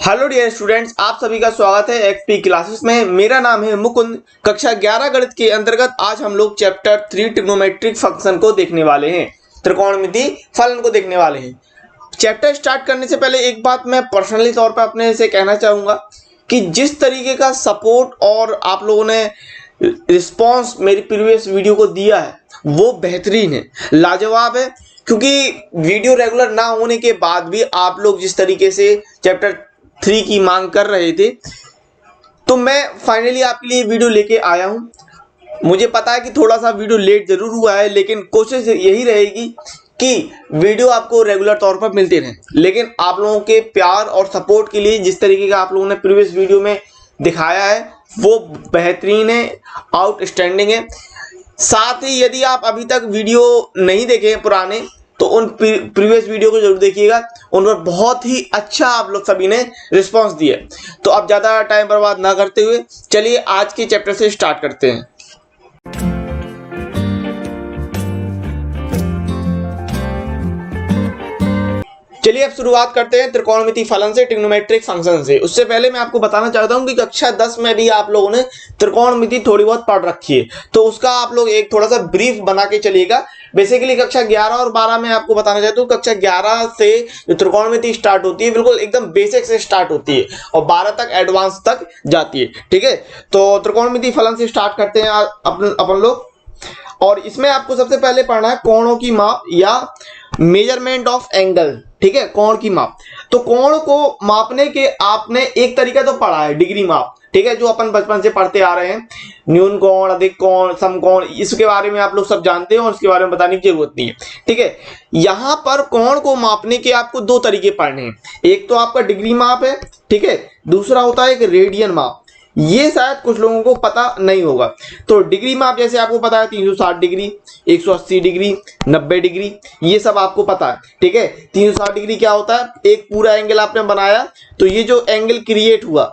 Hello dear students, आप सभी का स्वागत है एक्सपी क्लासेस में। मेरा नाम है मुकुंद। कक्षा 11 गणित के अंतर्गत आज हम लोग चैप्टर 3 ट्रिग्नोमेट्रिक फंक्शन को देखने वाले हैं, त्रिकोणमिति फलन को देखने वाले हैं। चैप्टर स्टार्ट करने से पहले एक बात मैं पर्सनली तौर पर अपने से कहना चाहूँगा कि जिस तरीके का सपोर्ट और आप लोगों ने रिस्पॉन्स मेरी प्रीवियस वीडियो को दिया है वो बेहतरीन है, लाजवाब है। क्योंकि वीडियो रेगुलर ना होने के बाद भी आप लोग जिस तरीके से चैप्टर 3 की मांग कर रहे थे, तो मैं फाइनली आपके लिए वीडियो लेके आया हूं। मुझे पता है कि थोड़ा सा वीडियो लेट जरूर हुआ है, लेकिन कोशिश यही रहेगी कि वीडियो आपको रेगुलर तौर पर मिलते रहें। लेकिन आप लोगों के प्यार और सपोर्ट के लिए जिस तरीके का आप लोगों ने प्रीवियस वीडियो में दिखाया है वो बेहतरीन है, आउटस्टैंडिंग है। साथ ही यदि आप अभी तक वीडियो नहीं देखे हैं पुराने, तो उन प्रीवियस वीडियो को जरूर देखिएगा। उन पर बहुत ही अच्छा आप लोग सभी ने रिस्पांस दिया। तो अब ज़्यादा टाइम बर्बाद ना करते हुए चलिए आज के चैप्टर से स्टार्ट करते हैं। चलिए अब शुरुआत करते हैं त्रिकोणमिति फलन से, ट्रिग्नोमेट्रिक फंक्शन से। उससे पहले मैं आपको बताना चाहता हूं कि कक्षा 10 में भी आप लोगों ने त्रिकोणमिति थोड़ी बहुत पढ़ रखी है, तो उसका आप लोग एक थोड़ा सा ब्रीफ बना के चलिएगा। बेसिकली कक्षा 11 और 12 में आपको बताना चाहता हूँ, कक्षा 11 से जो त्रिकोणमिति स्टार्ट होती है बिल्कुल एकदम बेसिक से स्टार्ट होती है और 12 तक एडवांस तक जाती है। ठीक है, तो त्रिकोणमिति फलन से स्टार्ट करते हैं अपन लोग। और इसमें आपको सबसे पहले पढ़ना है कोणों की माप या मेजरमेंट ऑफ एंगल। ठीक है, कोण की माप। तो कोण को मापने के आपने एक तरीका तो पढ़ा है, डिग्री माप। ठीक है, जो अपन बचपन से पढ़ते आ रहे हैं, न्यून कोण, अधिक कोण, समकोण, इसके बारे में आप लोग सब जानते हैं और इसके बारे में बताने की जरूरत नहीं है। ठीक है, यहां पर कोण को मापने के आपको दो तरीके पढ़ने हैं। एक तो आपका डिग्री माप है, ठीक है, दूसरा होता है एक रेडियन माप। ये शायद कुछ लोगों को पता नहीं होगा। तो डिग्री माप जैसे आपको पता है 360 डिग्री, 180 डिग्री, 90 डिग्री, ये सब आपको पता है। ठीक है, 360 डिग्री क्या होता है, एक पूरा एंगल आपने बनाया तो ये जो एंगल क्रिएट हुआ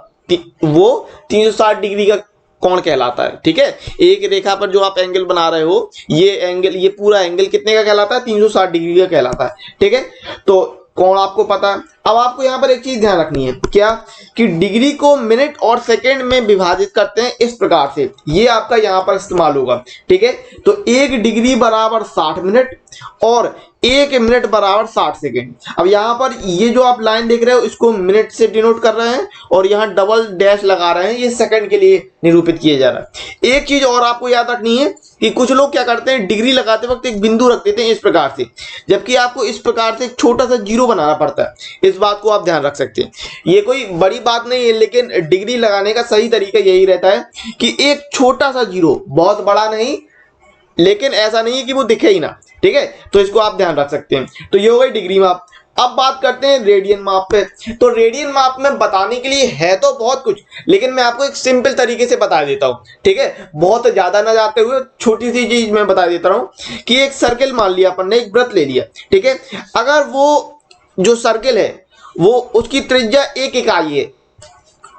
वो 360 डिग्री का कोण कहलाता है। ठीक है, एक रेखा पर जो आप एंगल बना रहे हो ये एंगल, ये पूरा एंगल कितने का कहलाता है, 360 डिग्री का कहलाता है। ठीक है, तो कोण आपको पता है। अब आपको यहां पर एक चीज ध्यान रखनी है, क्या कि डिग्री को मिनट और सेकंड में विभाजित करते हैं इस प्रकार से, ये आपका यहां पर इस्तेमाल होगा। ठीक है, तो 1 डिग्री बराबर 60 मिनट और 1 मिनट बराबर 60 सेकंड। अब यहां पर ये जो आप लाइन देख रहे हो इसको मिनट से डिनोट कर रहे हैं और यहां डबल डैश लगा रहे हैं, ये सेकंड के लिए निरूपित किया जा रहा है। एक चीज और आपको याद रखनी है कि कुछ लोग क्या करते हैं, डिग्री लगाते वक्त एक बिंदु रख देते हैं इस प्रकार से, जबकि आपको इस प्रकार से एक छोटा सा जीरो बनाना पड़ता है। इस बात को आप ध्यान रख सकते हैं। ये कोई बड़ी बात नहीं है, लेकिन डिग्री लगाने का सही तरीका यही रहता है कि एक छोटा सा जीरो, बहुत बड़ा नहीं लेकिन ऐसा नहीं है कि वो दिखे ही ना। ठीक है, तो इसको आप ध्यान रख सकते हैं। तो ये हो गई डिग्री माप। अब बात करते हैं रेडियन माप पे। तो रेडियन माप में बताने के लिए है तो बहुत कुछ, लेकिन मैं आपको एक सिंपल तरीके से बता देता हूं। ठीक है, बहुत ज्यादा ना जाते हुए छोटी सी चीज मैं बता देता हूं कि एक सर्किल मान लिया अपन ने, एक वृत्त ले लिया। ठीक है, अगर वो जो सर्किल है वो उसकी त्रिज्या 1 इकाई है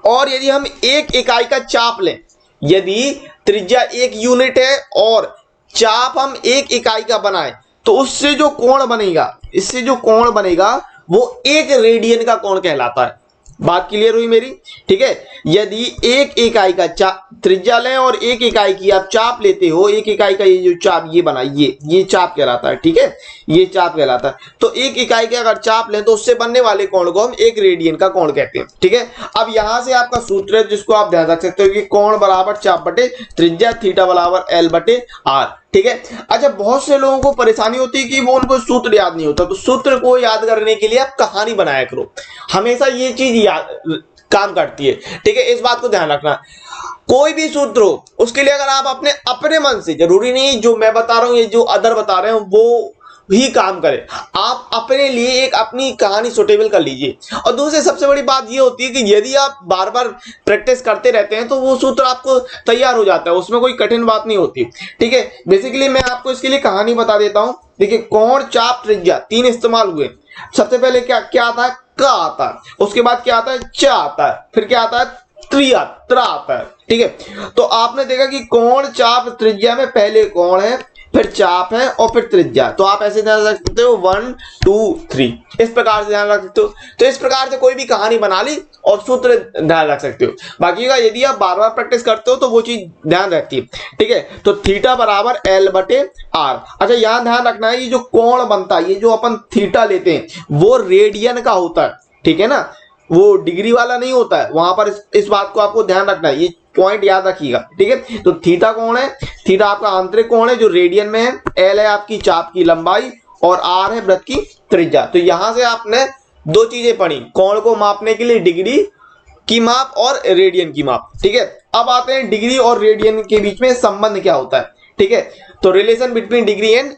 और यदि हम 1 इकाई का चाप लें, यदि त्रिज्या 1 यूनिट है और चाप हम 1 इकाई का बनाए, तो उससे जो कोण बनेगा, इससे जो कोण बनेगा वो 1 रेडियन का कोण कहलाता है। बात क्लियर हुई मेरी? ठीक है, यदि 1 इकाई का त्रिज्या लें और 1 इकाई की आप चाप लेते हो, 1 इकाई का ये जो चाप ये बना, ये चाप कहलाता है। ठीक है, ये चाप कहलाता है। तो 1 इकाई के अगर चाप लें तो उससे बनने वाले कोण को हम 1 रेडियन का कोण कहते हैं। ठीक है, अब यहां से आपका सूत्र है जिसको आप ध्यान रख सकते हो कि कोण बराबर चाप बटे त्रिज्या, थीटा बराबर L बटे R। ठीक है, अच्छा, बहुत से लोगों को परेशानी होती है कि वो उनको सूत्र याद नहीं होता, तो सूत्र को याद करने के लिए आप कहानी बनाया करो, हमेशा ये चीज याद काम करती है। ठीक है, इस बात को ध्यान रखना। कोई भी सूत्र हो उसके लिए अगर आप अपने मन से, जरूरी नहीं जो मैं बता रहा हूं, ये जो अदर बता रहे हैं वो ही काम करे, आप अपने लिए एक अपनी कहानी सुटेबल कर लीजिए। और दूसरी सबसे बड़ी बात ये होती है कि यदि आप बार बार प्रैक्टिस करते रहते हैं तो वो सूत्र आपको तैयार हो जाता है, उसमें कोई कठिन बात नहीं होती। ठीक है, बेसिकली मैं आपको इसके लिए कहानी बता देता हूं। देखिए, कोण, चाप, त्रिज्या 3 इस्तेमाल हुए। सबसे पहले क्या आता है, क आता है, उसके बाद क्या आता है, च आता है, फिर क्या आता है, त्रा आता है। ठीक है, तो आपने देखा कि कोण, चाप, त्रिज्या में पहले कोण है, फिर चाप है और फिर त्रिज्या। तो आप ऐसे ध्यान रख सकते हो 1 2 3, इस प्रकार से ध्यान रख सकते हो। तो इस प्रकार से कोई भी कहानी बना ली और सूत्र ध्यान रख सकते हो। बाकी का यदि आप बार बार प्रैक्टिस करते हो तो वो चीज ध्यान रहती है, ठीक है। तो थीटा बराबर एल बटे आर। अच्छा यहाँ ध्यान रखना है, ये जो कोण बनता है, ये जो अपन थीटा लेते हैं वो रेडियन का होता है, ठीक है ना, वो डिग्री वाला नहीं होता है। वहां पर इस बात को आपको ध्यान रखना है, ये पॉइंट याद रखिएगा, ठीक है। तो थीटा कौन है, थीटा आपका आंतरिक कोण है जो रेडियन में है, एल है आपकी चाप की लंबाई और आर है वृत्त की त्रिज्या। तो यहां से आपने दो चीजें पढ़ी, कोण को मापने के लिए डिग्री की माप और रेडियन की माप, ठीक है। अब आते हैं डिग्री और रेडियन के बीच में संबंध क्या होता है, ठीक है। तो relation between degree and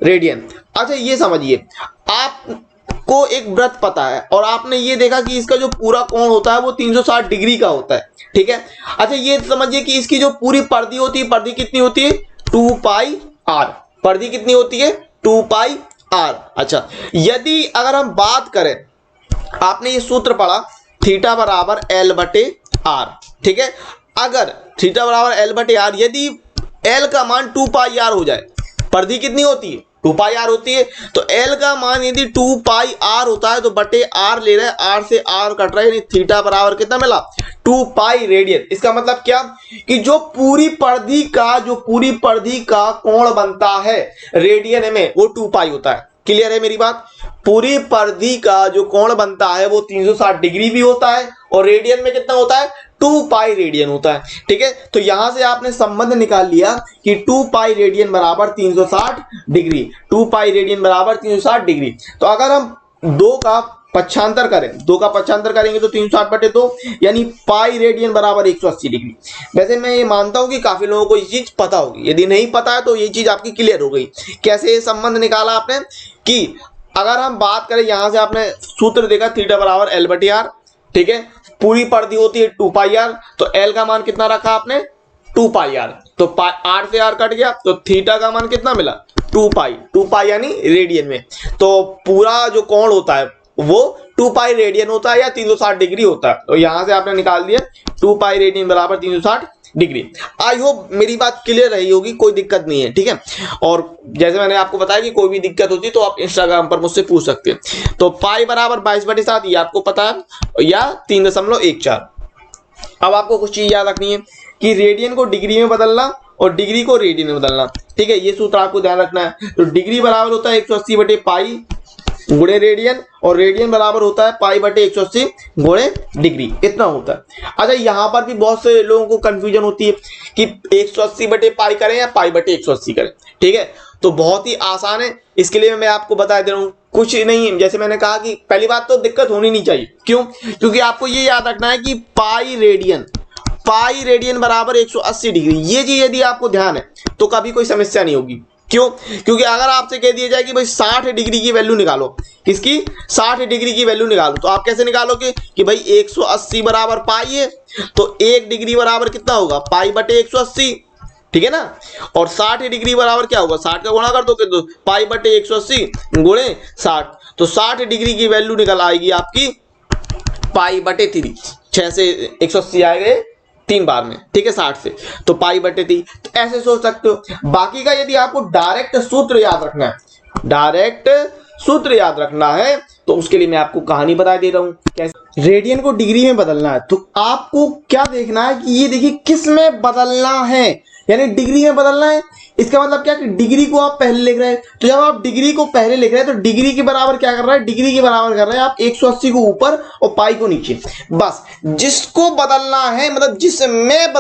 radian. अच्छा ये समझिए, आपको एक वृत्त पता है और आपने ये देखा कि इसका जो पूरा कोण होता है वो 360 डिग्री का होता है, ठीक है। अच्छा ये समझिए कि इसकी जो पूरी परिधि होती है, परिधि कितनी होती है 2 पाई आर, परिधि कितनी होती है 2 पाई आर। अच्छा यदि अगर हम बात करें, आपने ये सूत्र पढ़ा थीटा बराबर एल बटे आर, ठीक है। अगर थीटा बराबर एल बटे आर, यदि एल का मान 2 पाई आर हो जाए, परिधि कितनी होती है 2 पाई आर होती है, तो एल का मान यदि 2 पाई आर होता है तो बटे आर ले रहे हैं, आर से आर कट रहा है, यानी थीटा बराबर कितना मिला 2 पाई रेडियन। इसका मतलब क्या कि जो पूरी परिधि का कोण बनता है रेडियन में वो 2 पाई होता है। क्लियर है मेरी बात? पूरी परिधि का जो कोण बनता है वो 360 डिग्री भी होता है और रेडियन में कितना होता है 2 पाई रेडियन होता है, ठीक है। तो यहां से आपने संबंध निकाल लिया कि 2 पाई रेडियन बराबर 360 डिग्री, 2 पाई रेडियन बराबर 360 डिग्री। तो अगर हम 2 का पक्षांतर करेंगे तो 360 बटे 2 यानी पाई रेडियन बराबर 180 डिग्री। वैसे मैं ये मानता हूं कि काफी लोगों को ये चीज पता होगी, यदि नहीं पता है तो ये चीज आपकी क्लियर हो गई। कैसे ये संबंध निकाला आपने कि अगर हम बात करें, यहां से आपने सूत्र देखा थीटा बराबर एल बटे आर, ठीक है। पूरी परिधि होती है 2 पाई आर, तो एल का मान कितना रखा आपने 2 पाई आर, तो आर से आर कट गया, तो थीटा का मान कितना मिला 2 पाई यानी रेडियन में। तो पूरा जो कोण होता है वो 2 पाई रेडियन होता है या 360 डिग्री होता है। तो यहां से आपने निकाल दिया 2 पाई रेडियन बराबर 360 डिग्री। आई होप मेरी बात क्लियर रही होगी, कोई दिक्कत नहीं है, ठीक है। और जैसे मैंने आपको बताया कि कोई भी दिक्कत होती है तो आप इंस्टाग्राम पर मुझसे पूछ सकते हैं। तो पाई बराबर 22/7 ये आपको पता है या 3.14। अब आपको कुछ चीज याद रखनी है कि रेडियन को डिग्री में बदलना और डिग्री को रेडियन में बदलना, ठीक है। ये सूत्र आपको ध्यान रखना है। तो डिग्री बराबर होता है 180 बटे पाई गुणे रेडियन और रेडियन बराबर होता है पाई बटे 180 गुणे डिग्री, इतना होता है। अच्छा यहाँ पर भी बहुत से लोगों को कंफ्यूजन होती है कि 180 बटे पाई करें या पाई बटे 180 करें, ठीक है। तो बहुत ही आसान है, इसके लिए मैं आपको बता दे रहा हूँ, कुछ नहीं। जैसे मैंने कहा कि पहली बात तो दिक्कत होनी नहीं चाहिए, क्यों? क्योंकि आपको ये याद रखना है कि पाई रेडियन बराबर 180 डिग्री, ये चीज यदि आपको ध्यान है तो कभी कोई समस्या नहीं होगी। क्यों? क्योंकि अगर आपसे कह दिया जाए कि भाई 60 डिग्री की वैल्यू निकालो, किसकी 60 डिग्री की वैल्यू निकालो, तो आप कैसे निकालोगे कि भाई 180 बराबर पाई है तो 1 डिग्री बराबर कितना होगा पाई बटे 180, ठीक है ना। और 60 डिग्री बराबर क्या होगा 60 का गुणा कर दो तो पाई बटे 180 गुणे 60, तो 60 डिग्री की वैल्यू निकल आएगी आपकी पाई बटे 3। 6 से 180 आएगा 3 बार में, ठीक है, 60 से, तो पाई बटे 3। तो ऐसे सोच सकते हो। बाकी का यदि आपको डायरेक्ट सूत्र याद रखना है तो उसके लिए मैं आपको कहानी बता दे रहा हूं कैसे। रेडियन को डिग्री में बदलना है तो आपको क्या देखना है कि ये देखिए किस में बदलना है, यानी डिग्री में बदलना है। इसका मतलब क्या कि डिग्री को आप पहले लिख रहे हैं, तो जब आप डिग्री को पहले लिख रहे हैं तो डिग्री के बराबर क्या कर रहा है, डिग्री के बराबर कर रहे हैं आप 180 को ऊपर और पाई को नीचे। बस जिसको बदलना है, मतलब जिसमें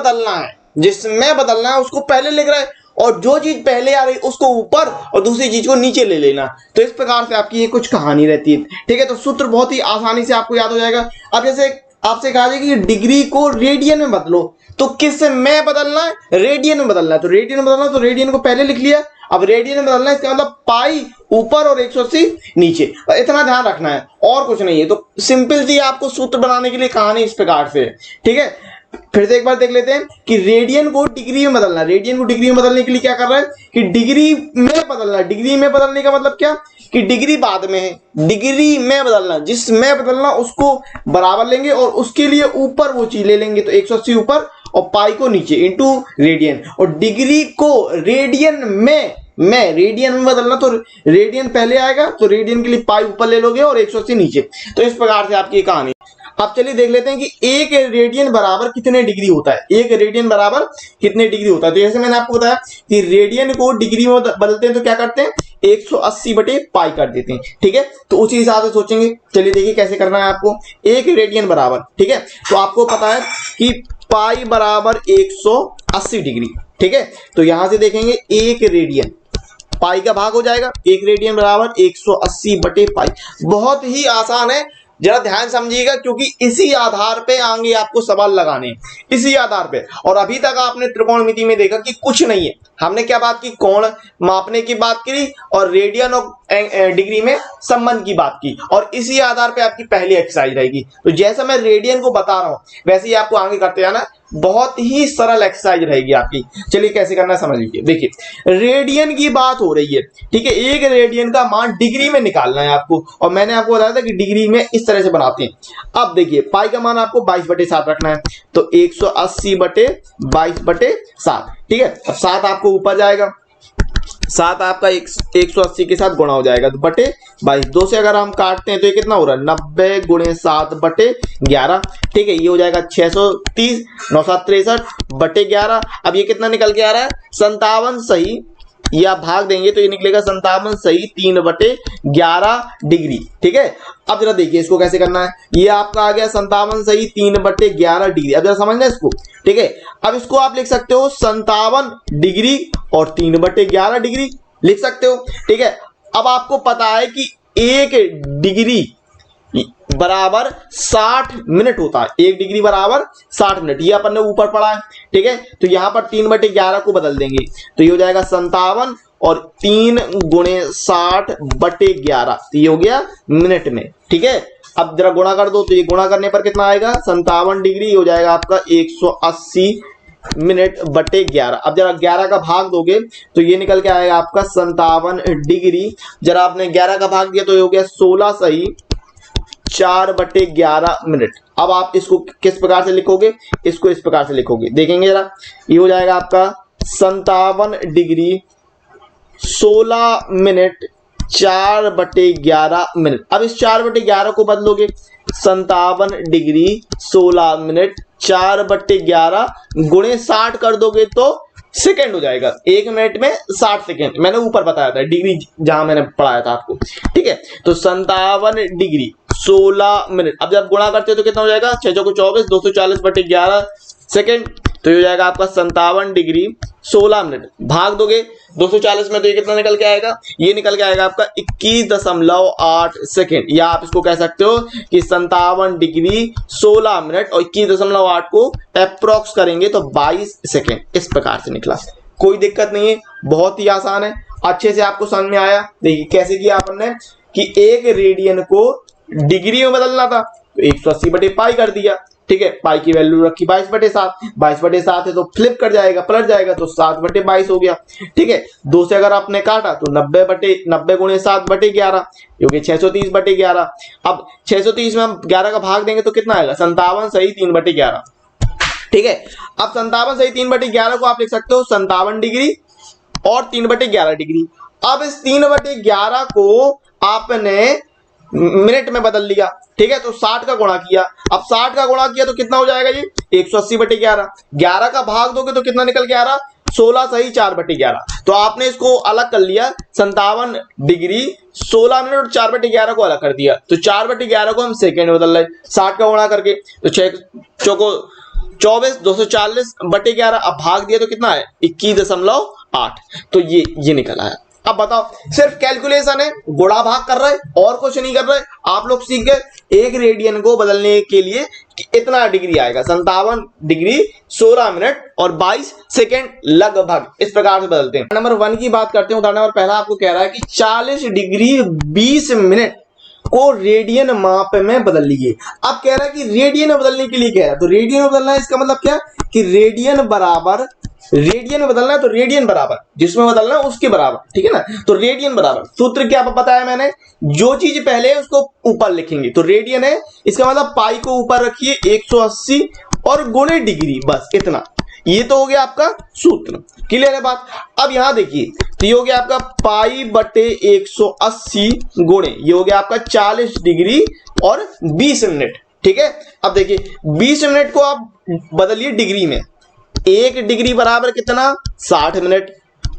बदलना है उसको पहले लिख रहे हैं और जो चीज पहले आ रही उसको ऊपर और दूसरी चीज को नीचे ले लेना। तो इस प्रकार से आपकी ये कुछ कहानी रहती है, ठीक है। तो सूत्र बहुत ही आसानी से आपको याद हो जाएगा। अब जैसे आपसे कहा जाए कि डिग्री को रेडियन में बदलो, तो किस में बदलना है, रेडियन में बदलना है। तो रेडियन में बदलना, तो रेडियन को पहले लिख लिया, अब रेडियन में बदलना है, इसका मतलब पाई ऊपर और 180 नीचे, इतना ध्यान रखना है और कुछ नहीं है। तो सिंपल सी आपको सूत्र बनाने के लिए कहानी इस प्रकार से, ठीक है। फिर से एक बार देख लेते हैं कि रेडियन को डिग्री में बदलना, रेडियन को डिग्री में बदलने के लिए क्या कर रहा है कि डिग्री में बदलना। डिग्री में बदलने का मतलब क्या कि डिग्री बाद में है, डिग्री में बदलना, जिसमें बदलना उसको बराबर लेंगे और उसके लिए ऊपर वो चीज ले लेंगे, तो 180 ऊपर और पाई को नीचे इंटू रेडियन। और डिग्री को रेडियन में बदलना, तो रेडियन पहले आएगा तो रेडियन के लिए पाई ऊपर ले लोगे और 180 नीचे। तो इस प्रकार से आपकी कहानी। अब चलिए देख लेते हैं कि एक रेडियन बराबर कितने डिग्री होता है। एक रेडियन बराबर कितने डिग्री होता है। तो जैसे मैंने आपको बताया कि रेडियन को डिग्री में बदलते हैं तो क्या करते हैं, 180/पाई कर देते हैं। ठीक है, तो उसी हिसाब से सोचेंगे। चलिए देखिए कैसे करना है आपको। एक रेडियन बराबर, ठीक है, तो आपको पता है कि पाई बराबर 180 डिग्री। ठीक है, तो यहां से देखेंगे एक रेडियन, पाई का भाग हो जाएगा, एक रेडियन बराबर 180/पाई। बहुत ही आसान है, जरा ध्यान समझिएगा, क्योंकि इसी आधार पे आगे आपको सवाल लगाने, इसी आधार पे। और अभी तक आपने त्रिकोणमिति में देखा कि कुछ नहीं है, हमने क्या बात की, कोण मापने की बात की और रेडियन और डिग्री में संबंध की बात की, और इसी आधार पे आपकी पहली एक्सरसाइज रहेगी। तो जैसा मैं रेडियन को बता रहा हूं वैसे ही आपको आगे करते जाना, बहुत ही सरल एक्सरसाइज रहेगी आपकी। चलिए कैसे करना समझ लीजिए। देखिए रेडियन की बात हो रही है, ठीक है, एक रेडियन का मान डिग्री में निकालना है आपको, और मैंने आपको बताया था कि डिग्री में इस तरह से बनाते हैं। अब देखिए पाई का मान आपको 22/7 रखना है, तो 180/22/7। ठीक है, अब 7 आपको ऊपर जाएगा, 7 आपका 180 के साथ गुणा हो जाएगा, तो बटे 22। 2 से अगर हम काटते हैं तो ये कितना हो रहा है, 90 × 7/11। ठीक है, ये हो जाएगा 630, 9 7 63/11। अब ये कितना निकल के आ रहा है, 57 सही, ये आप भाग देंगे तो ये निकलेगा 57 सही 3/11 डिग्री। ठीक है, अब जरा देखिए इसको कैसे करना है। ये आपका आ गया 57 सही 3/11 डिग्री। अब जरा समझना इसको। ठीक है, अब इसको आप लिख सकते हो 57 डिग्री और 3/11 डिग्री लिख सकते हो। ठीक है, अब आपको पता है कि 1 डिग्री बराबर 60 मिनट होता है, 1 डिग्री बराबर 60 मिनट, ये अपन ने ऊपर पढ़ा है। ठीक है, तो यहां पर 3/11 को बदल देंगे तो ये हो जाएगा 57 और 3 × 60/11, तो ये हो गया मिनट में। ठीक है, अब जरा गुणा कर दो, तो ये गुणा करने पर कितना आएगा, 57 डिग्री हो जाएगा आपका 180 मिनट/11। अब जरा 11 का भाग दोगे तो ये निकल के आएगा आपका 57 डिग्री। जरा आपने 11 का भाग दिया तो ये हो गया 16 सही 4/11 मिनट। अब आप इसको किस प्रकार से लिखोगे, इसको इस प्रकार से लिखोगे, देखेंगे जरा, ये हो जाएगा आपका 57 डिग्री 16 मिनट 4/11 मिनट। अब इस 4/11 को बदलोगे, 57 डिग्री 16 मिनट 4/11 गुणे 60 कर दोगे तो सेकेंड हो जाएगा, 1 मिनट में 60 सेकेंड। मैंने ऊपर बताया था डिग्री जहां मैंने पढ़ाया था आपको। ठीक है, तो 57 डिग्री 16 मिनट। अब जब गुणा करते हो तो कितना हो जाएगा, 6 चौको 24, 240/11 सेकेंड, तो ये हो जाएगा आपका 57 डिग्री 16 मिनट। भाग दोगे 240 में तो ये कितना निकल के आएगा, ये निकल के आएगा आपका 21.8 सेकेंड, या आप इसको कह सकते हो कि 57 डिग्री 16 मिनट और 21.8 को अप्रोक्स करेंगे तो 22 सेकेंड। इस प्रकार से निकला, कोई दिक्कत नहीं है, बहुत ही आसान है, अच्छे से आपको समझ में आया। देखिए कैसे किया अपन ने कि एक रेडियन को डिग्री में बदलना था तो 180/पाई कर दिया। ठीक है, पाई की वैल्यू रखी 22/7, 22/7 है तो फ्लिप कर जाएगा, पलट जाएगा तो 7/22 हो गया। ठीक है, 2 से अगर आपने काटा तो 90 × 7/11 क्योंकि 630/11। अब 630 में हम 11 का भाग देंगे तो कितना आएगा, 57 सही 3/11। ठीक है, अब 57 सही 3/11 को आप लिख सकते हो 57 डिग्री और 3/11 डिग्री। अब इस 3/11 को आपने मिनट में बदल लिया। ठीक है, तो 60 का गुणा किया, अब 60 का गुणा किया तो कितना हो जाएगा, ये 180/11। 11 का भाग दोगे तो कितना निकल के आ रहा, 16 सही 4/11। तो आपने इसको अलग कर लिया, 57 डिग्री 16 मिनट और 4/11 को अलग कर दिया, तो 4/11 को हम सेकेंड में बदल रहे 60 का गुणा करके, तो 6 चौको 24, 240/11। अब भाग दिया तो कितना है, 21.8, तो ये निकल आया। अब बताओ, सिर्फ कैलकुलेशन है, गुणा भाग कर रहे और कुछ नहीं कर रहे। आप लोग सीख गए एक रेडियन को बदलने के लिए कि इतना डिग्री आएगा, 57 डिग्री 16 मिनट और 22 सेकेंड लगभग, इस प्रकार से बदलते हैं। नंबर 1 की बात करते हैं। उदाहरण नंबर पहला आपको कह रहा है कि 40 डिग्री 20 मिनट को रेडियन माप में बदल लीजिए। अब कह रहा है कि रेडियन में बदलने के लिए कह रहा है, तो रेडियन में बदलना है, इसका मतलब क्या कि रेडियन में बदलना है तो रेडियन बराबर, जिसमें बदलना है उसके बराबर। ठीक है ना, तो रेडियन बराबर, सूत्र क्या बताया मैंने, जो चीज पहले है उसको ऊपर लिखेंगे। तो रेडियन है, इसका मतलब पाई को ऊपर रखिए 180 और गुणे डिग्री, बस इतना। ये तो हो गया आपका सूत्र, क्लियर है बात। अब यहां देखिए, तो ये हो गया आपका पाई बटे 180 गुणे, ये हो गया आपका 40 डिग्री और 20 मिनट। ठीक है। अब देखिए 20 मिनट को आप बदलिए डिग्री में। 1 डिग्री बराबर कितना, 60 मिनट।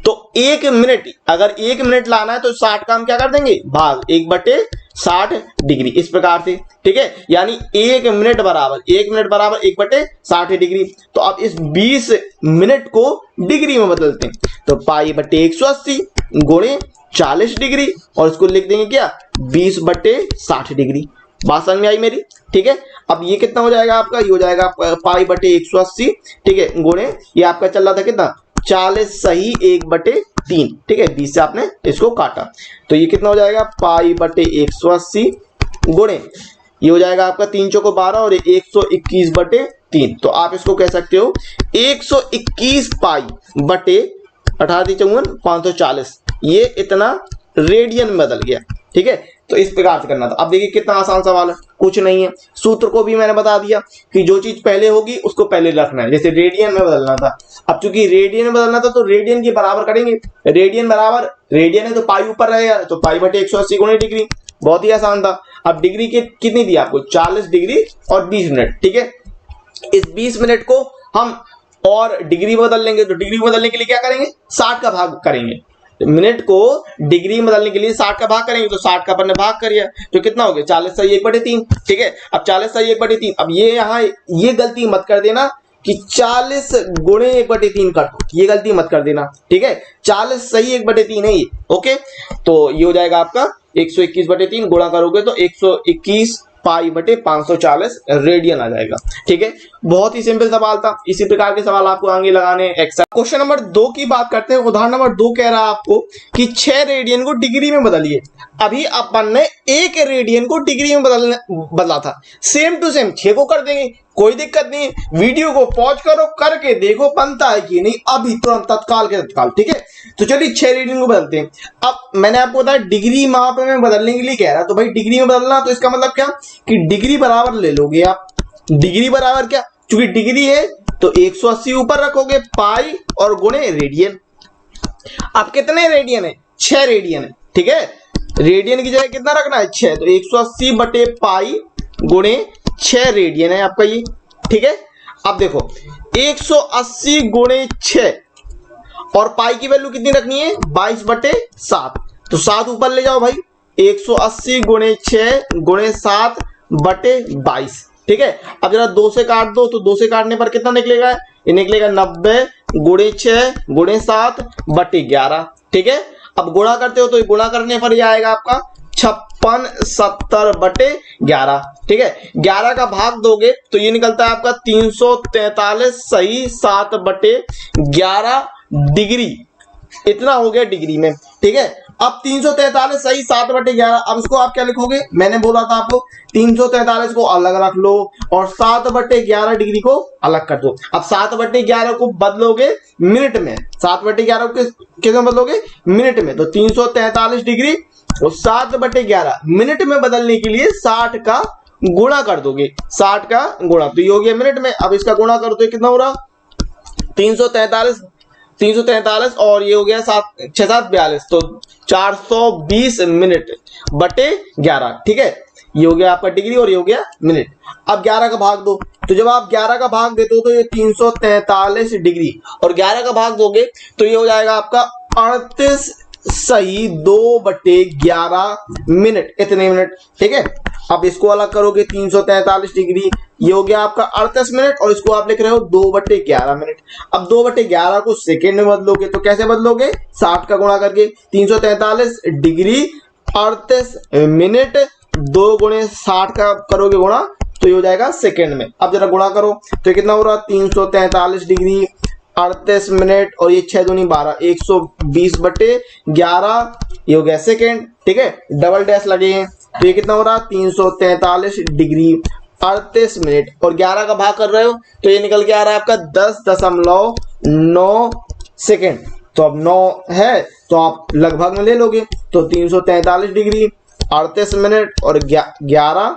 तो 1 मिनट, अगर 1 मिनट लाना है तो 60 का हम क्या कर देंगे, भाग 1/60 डिग्री, इस प्रकार से, ठीक है। यानी 1 मिनट बराबर 1/60 डिग्री। तो अब इस 20 मिनट को डिग्री में बदलते हैं, तो π/180 गुणे 40 डिग्री, और इसको लिख देंगे क्या, 20/60 डिग्री। बात समझ में आई मेरी, ठीक है। अब ये कितना हो जाएगा आपका, ये हो जाएगा π/180, ठीक है, गुणे ये आपका चल रहा था कितना, 40 सही 1/3, ठीक है, 20 से आपने इसको काटा, तो ये कितना हो जाएगा, π/180 गुणे ये हो जाएगा आपका 3 चौको 12 और 121/3। तो आप इसको कह सकते हो 121 π/18 540, ये इतना रेडियन में बदल गया, ठीक है। तो इस प्रकार से करना था। अब देखिए कितना आसान सवाल है, कुछ नहीं है। सूत्र को भी मैंने बता दिया कि जो चीज पहले होगी उसको पहले रखना है, जैसे रेडियन में बदलना था। अब चूंकि रेडियन में बदलना था तो रेडियन के बराबर करेंगे, रेडियन बराबर रेडियन है तो पाई ऊपर रहेगा, तो π/180 गुणे डिग्री, बहुत ही आसान था। अब डिग्री के कितनी दी आपको, 40 डिग्री और 20 मिनट, ठीक है। इस 20 मिनट को हम और डिग्री बदल लेंगे, तो डिग्री बदलने के लिए क्या करेंगे, 60 का भाग करेंगे। मिनट को डिग्री में बदलने के लिए 60 का भाग करेंगे, तो 60 का अपन ने भाग कर दिया, तो कितना हो गया, 40 सही 1/3, ठीक है। अब 40 सही 1/3, अब ये यहाँ ये गलती मत कर देना कि 40 गुणे 1/3 कर दो, ये गलती मत कर देना, ठीक है। 40 सही 1/3 है ये, ओके। तो ये हो जाएगा आपका 121/3, गुणा करोगे तो 121 π/540 रेडियन आ जाएगा, ठीक है। बहुत ही सिंपल सवाल था। इसी प्रकार के सवाल आपको आगे लगाने एक्स्ट्रा। क्वेश्चन नंबर 2 की बात करते हैं। उदाहरण नंबर 2 कह रहा है आपको कि 6 रेडियन को डिग्री में बदलिए। अभी अपन ने 1 रेडियन को डिग्री में बदला था, सेम टू सेम 6 को कर देंगे, कोई दिक्कत नहीं है। वीडियो को पॉज करो, करके देखो बनता है कि नहीं, अभी तुरंत तत्काल के तत्काल, ठीक है। तो चलिए 6 रेडियन को बदलते हैं। अब मैंने आपको बताया डिग्री माप में बदलने के लिए कह रहा है, तो भाई डिग्री में बदलना, तो इसका मतलब क्या कि डिग्री बराबर ले लोगे आप, डिग्री बराबर क्या, चूंकि डिग्री है तो 180 ऊपर रखोगे पाई और गुणे रेडियन। अब कितने रेडियन है, 6 रेडियन है, ठीक है। रेडियन की जगह कितना रखना है, 6, तो 180/पाई गुणे 6 रेडियन है आपका ये, ठीक है। अब देखो 180 गुणे 6 और पाई की वैल्यू कितनी रखनी है, 22/7, तो 7 ऊपर ले जाओ भाई, 180 गुणे 6 गुणे 7/22, ठीक है। अब जरा 2 से काट दो, तो 2 से काटने पर कितना निकलेगा, ये निकलेगा 90 गुणे 6 गुणे 7/11, ठीक है। अब गुणा करते हो तो गुणा करने पर यह आएगा आपका 56 70/11, ठीक है। 11 का भाग दोगे तो ये निकलता है आपका 343 सही 7/11 डिग्री, इतना हो गया डिग्री में, ठीक है। अब 343 सही 7/11, अब इसको आप क्या लिखोगे, मैंने बोला था आपको 343 को अलग रख लो और 7/11 डिग्री को अलग कर दो। अब 7/11 को बदलोगे मिनट में, 7/11 को किसमें बदलोगे, मिनट में, तो 343 डिग्री और 7/11 मिनट में बदलने के लिए 60 का गुणा कर दोगे, 60 का गुणा, तो ये हो गया मिनट में। अब इसका गुणा करो तो कितना हो रहा, 343 और ये हो गया 6×7=42, तो 420 मिनट बटे 11, ठीक है। ये हो गया आपका डिग्री और ये हो गया मिनट। अब 11 का भाग दो, तो जब आप 11 का भाग देते हो तो ये 343 डिग्री और 11 का भाग दोगे तो ये हो जाएगा आपका 38 सही 2/11 मिनट, इतने मिनट, ठीक है। अब इसको अलग करोगे 343 डिग्री, ये हो गया आपका 38 मिनट और इसको आप लिख रहे हो 2/11 मिनट। अब 2/11 को सेकेंड में बदलोगे तो कैसे बदलोगे, 60 का गुणा करके, 343 डिग्री 38 मिनट 2 गुणे 60 का करोगे गुणा तो ये हो जाएगा सेकेंड में। अब जरा गुणा करो तो कितना हो रहा, 343 डिग्री 38 मिनट और ये 6 दूनी 12, 120/11, ये हो गया सेकेंड, ठीक है। डबल डैश लगे हैं तो ये कितना हो रहा, 343 डिग्री 38 मिनट और 11 का भाग कर रहे हो तो ये निकल के आ रहा है आपका 10.9 सेकेंड। तो अब 9 है तो आप लगभग में ले लोगे, तो 343 डिग्री 38 मिनट और 11,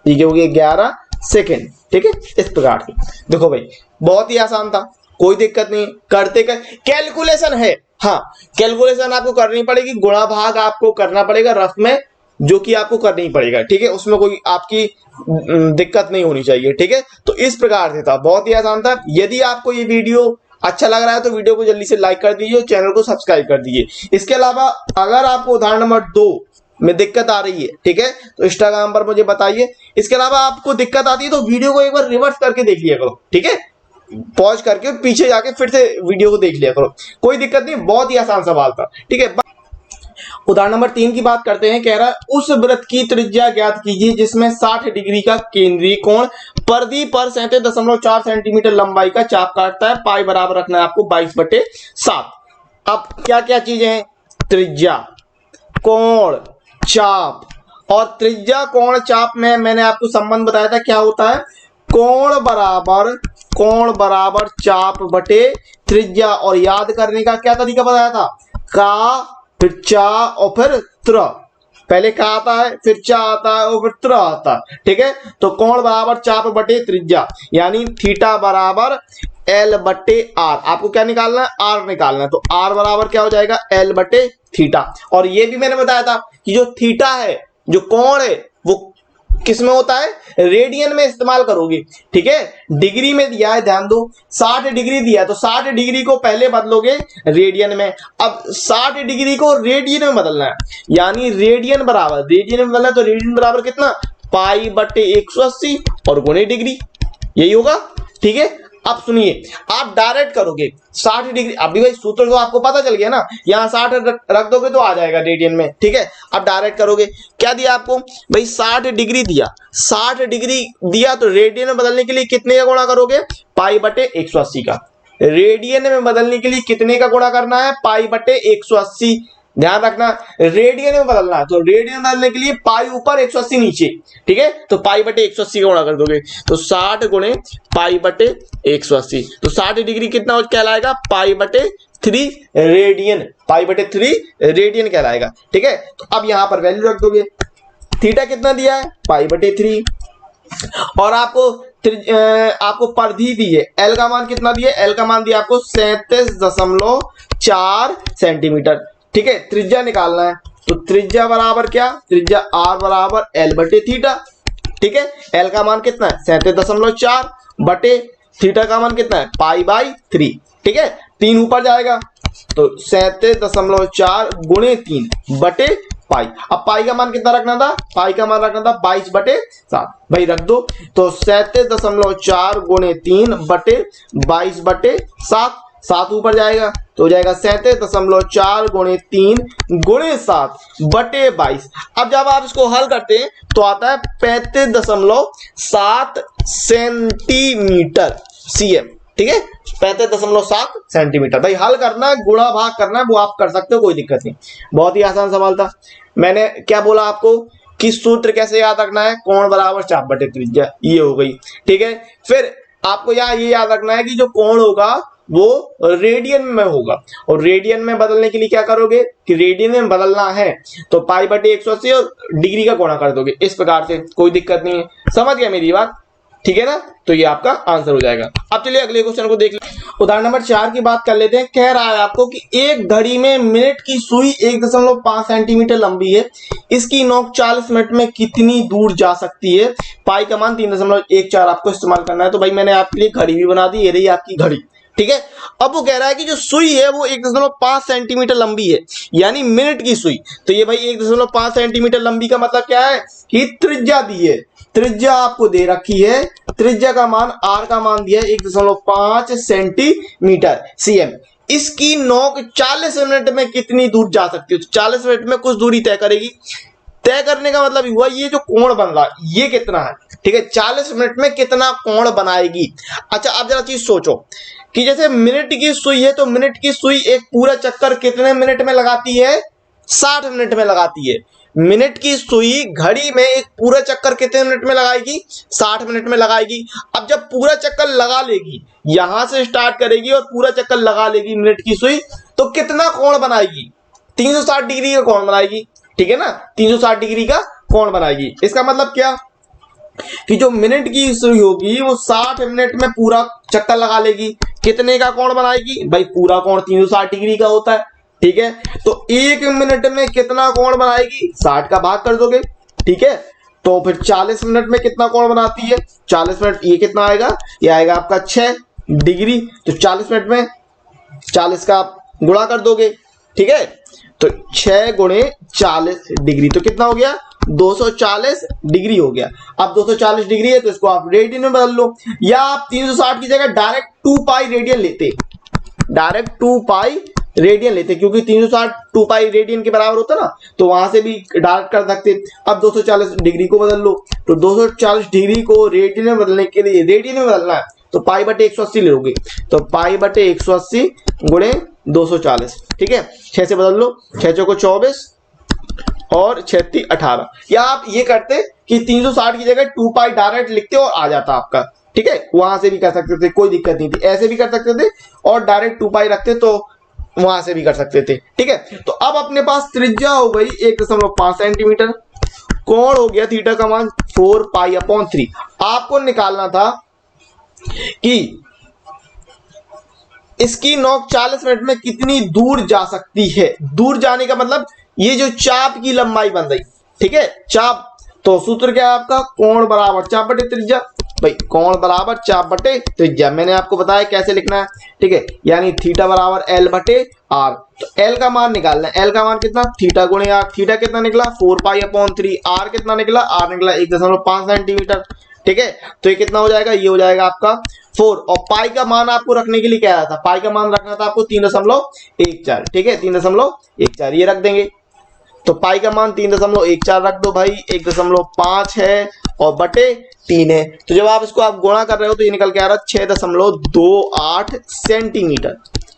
ये हो गया 11 सेकेंड, ठीक है। इस प्रकार से देखो भाई बहुत ही आसान था, कोई दिक्कत नहीं, करते कर कैलकुलेशन है, हाँ कैलकुलेशन आपको करनी पड़ेगी, गुणा भाग आपको करना पड़ेगा रफ में, जो कि आपको करना ही पड़ेगा, ठीक है, उसमें कोई आपकी दिक्कत नहीं होनी चाहिए, ठीक है। तो इस प्रकार से था, बहुत ही आसान था। यदि आपको ये वीडियो अच्छा लग रहा है तो वीडियो को जल्दी से लाइक कर दीजिए, चैनल को सब्सक्राइब कर दीजिए। इसके अलावा अगर आपको उदाहरण नंबर 2 में दिक्कत आ रही है, ठीक है, तो इंस्टाग्राम पर मुझे बताइए। इसके अलावा आपको दिक्कत आती है तो वीडियो को एक बार रिवर्स करके देख लिया करो, ठीक है, पॉज करके पीछे जाके फिर से वीडियो को देख लिया करो, कोई दिक्कत नहीं, बहुत ही आसान सवाल था, ठीक है। उदाहरण नंबर 3 की बात करते हैं। कह रहा है उस वृत्त की त्रिज्या ज्ञात कीजिए जिसमें 60 डिग्री का केंद्रीय कोण परिधि पर 37.4 सेंटीमीटर लंबाई का चाप काटता है। पाई बराबर रखना है आपको 22/7। अब क्या क्या चीजें हैं? त्रिज्या, कोण, चाप। और त्रिज्या कोण चाप में मैंने आपको संबंध बताया था, क्या होता है? कोण बराबर चाप बटे त्रिज्या। और याद करने का क्या तरीका बताया था? का, फिर चा और फिर त्र। पहले का आता है, फिर चा आता है और फिर त्र आता है, ठीक है। तो कोण बराबर चाप बटे त्रिज्या, यानी थीटा बराबर L बटे आर। आपको क्या निकालना है? आर निकालना है। तो आर बराबर क्या हो जाएगा? L बटे थीटा। और ये भी मैंने बताया था कि जो थीटा है, जो कोण है, वो किस में होता है? रेडियन में इस्तेमाल करोगे, ठीक है। डिग्री में दिया है, ध्यान दो, 60 डिग्री दिया है तो 60 डिग्री को पहले बदलोगे रेडियन में। अब 60 डिग्री को रेडियन में बदलना है, यानी रेडियन में बदलना है तो रेडियन बराबर कितना? पाई बटे 180 और गुणे डिग्री, यही होगा, ठीक है। अब सुनिए, आप डायरेक्ट करोगे 60 डिग्री। अभी भाई सूत्र तो आपको पता चल गया ना, यहां 60 रख दोगे तो आ जाएगा रेडियन में, ठीक है। अब डायरेक्ट करोगे, क्या दिया आपको भाई? 60 डिग्री दिया। 60 डिग्री दिया तो रेडियन में बदलने के लिए कितने का गुणा करोगे? पाई बटे 180 का। रेडियन में बदलने के लिए कितने का गुणा करना है? पाई बटे 180। ध्यान रखना, रेडियन में बदलना है तो रेडियन बदलने के लिए पाई ऊपर 180 नीचे, ठीक है। तो पाई बटे 180 का गुणा कर दोगे तो 60 गुणे पाई बटे 180, तो 60 डिग्री कितना कहलाएगा? पाई बटे 3 रेडियन। पाई बटे 3 रेडियन कहलाएगा, ठीक है। तो अब यहां पर वैल्यू रख दोगे। थीटा कितना दिया है? पाई बटे 3। और आपको परिधि दी है, एल का मान कितना दिया? एल का मान दिया आपको 37.4 सेंटीमीटर, ठीक है। त्रिज्या निकालना है तो त्रिज्या बराबर क्या? त्रिज्या आर बराबर L बटे थीटा, ठीक है। L का मान कितना है? 37.4 बटे थीटा का मान कितना है? पाई बाई 3, ठीक है। 3 ऊपर जाएगा तो 37.4 गुणे 3 बटे पाई। अब पाई का मान कितना रखना था? पाई का मान रखना था 22/7। भाई रख दो, तो 37.4 गुणे 3 बटे 22/7। 7 ऊपर जाएगा तो हो जाएगा 37.4 गुणे 3 गुणे 7 बटे 22। अब जब आप इसको हल करते हैं तो आता है 35.7 सेंटीमीटर CM, ठीक है। 35.7 सेंटीमीटर। भाई हल करना है, गुणा भाग करना है, वो आप कर सकते हो, कोई दिक्कत नहीं। बहुत ही आसान सवाल था। मैंने क्या बोला आपको कि सूत्र कैसे याद रखना है? कोण बराबर चाप बटे त्रिज्या, ये हो गई, ठीक है। फिर आपको यहाँ ये याद रखना है कि जो कोण होगा वो रेडियन में होगा, और रेडियन में बदलने के लिए क्या करोगे कि रेडियन में बदलना है तो पाई बटे 180 और डिग्री का गुणा कर दोगे, इस प्रकार से। कोई दिक्कत नहीं है, समझ गया मेरी बात, ठीक है ना। तो ये आपका आंसर हो जाएगा। अब चलिए अगले क्वेश्चन को देख लें। उदाहरण नंबर 4 की बात कर लेते हैं। कह रहा है आपको कि एक घड़ी में मिनट की सुई 1.5 सेंटीमीटर लंबी है, इसकी नोक 40 मिनट में कितनी दूर जा सकती है? पाई का मान 3.14 आपको इस्तेमाल करना है। तो भाई मैंने आपके लिए घड़ी भी बना दी, ये रही आपकी घड़ी, ठीक है। अब वो कह रहा है कि जो सुई है वो 1.5 सेंटीमीटर लंबी है, यानी मिनट की सुई। तो ये भाई 1.5 सेंटीमीटर लंबी का मतलब क्या है कि त्रिज्या दी है, त्रिज्या आपको दे रखी है। त्रिज्या का मान, आर का मान दिया है 1.5 सेंटीमीटर CM। इसकी नोक 40 मिनट में कितनी दूर जा सकती है? 40 मिनट में कुछ दूरी तय करेगी। तय करने का मतलब हुआ ये जो कोण बन रहा है ये कितना है, ठीक है। 40 मिनट में कितना कोण बनाएगी? अच्छा आप जरा चीज सोचो कि जैसे मिनट की सुई है तो मिनट की सुई एक पूरा चक्कर कितने मिनट में लगाती है? 60 मिनट में लगाती है। मिनट की सुई घड़ी में एक पूरा चक्कर कितने मिनट में लगाएगी? 60 मिनट में लगाएगी। अब जब पूरा चक्कर लगा लेगी, यहां से स्टार्ट करेगी और पूरा चक्कर लगा लेगी मिनट की सुई, तो कितना कोण बनाएगी? 360 डिग्री का कोण बनाएगी, ठीक है ना। 360 डिग्री का कोण बनाएगी। इसका मतलब क्या कि जो मिनट की सुई होगी वो 60 मिनट में पूरा चक्कर लगा लेगी। कितने का कोण बनाएगी? भाई पूरा कोण 360 डिग्री का होता है, ठीक है। तो 1 मिनट में कितना कोण बनाएगी, 60 का भाग कर दोगे, ठीक है। तो फिर 40 मिनट में कितना कोण बनाती है, 40 मिनट, ये कितना आएगा, ये आएगा आपका 6 डिग्री। तो 40 मिनट में 40 का आप गुणा कर दोगे, ठीक है। तो 6 गुणे 40 डिग्री, तो कितना हो गया, 240 डिग्री हो गया। अब 240 डिग्री है तो इसको आप रेडियन में बदल लो, या आप 360 की जगह डायरेक्ट 2 पाई रेडियन लेते, डायरेक्ट 2 पाई रेडियन लेते, क्योंकि 360 2 पाई रेडियन के बराबर होता ना, तो वहां से भी डायरेक्ट कर सकते। अब 240 डिग्री को बदल लो, तो 240 डिग्री को रेडियन में बदलने के लिए, रेडियन में बदलना है तो पाई बटे 180 ले लोगे, तो पाई बटे 180 गुणे 240, ठीक है। 6 से बदल लो, 6 चौको 24 और 36 18, या आप ये करते कि 360 की जगह 2 पाई डायरेक्ट लिखते और आ जाता आपका, ठीक है। वहां से भी कर सकते थे, कोई दिक्कत नहीं थी, ऐसे भी कर सकते थे और डायरेक्ट 2 पाई रखते तो वहां से भी कर सकते थे, ठीक है। तो अब अपने पास त्रिज्या हो गई 1.5 सेंटीमीटर, कोण हो गया थीटा का मान 4 पाई अपॉन 3। आपको निकालना था कि इसकी नोक 40 मिनट में कितनी दूर जा सकती है। दूर जाने का मतलब ये जो चाप की लंबाई बन रही, ठीक है, चाप। तो सूत्र क्या है आपका, कोण बराबर चाप बटे त्रिज्या। भाई कोण बराबर चाप बटे त्रिज्या, मैंने आपको बताया कैसे लिखना है, ठीक है। यानी थीटा बराबर एल बटे आर। तो एल का मान निकालना है, एल का मान कितना, थीटा गुणे आर। थीटा कितना निकला 4 पाई अपॉन 3। आर कितना निकला, आर निकला 1.5 सेंटीमीटर, ठीक है। तो ये कितना हो जाएगा, ये हो जाएगा आपका 4। और पाई का मान आपको रखने के लिए कह रहा था, पाई का मान रखना था आपको 3.14, ठीक है, 3.14 ये रख देंगे। तो पाई का मान 3.14 रख दो भाई, 1.5 है और बटे 3 है। तो जब आप इसको आप गुणा कर रहे हो तो ये निकल के आ रहा है 6.28 सेंटीमीटर,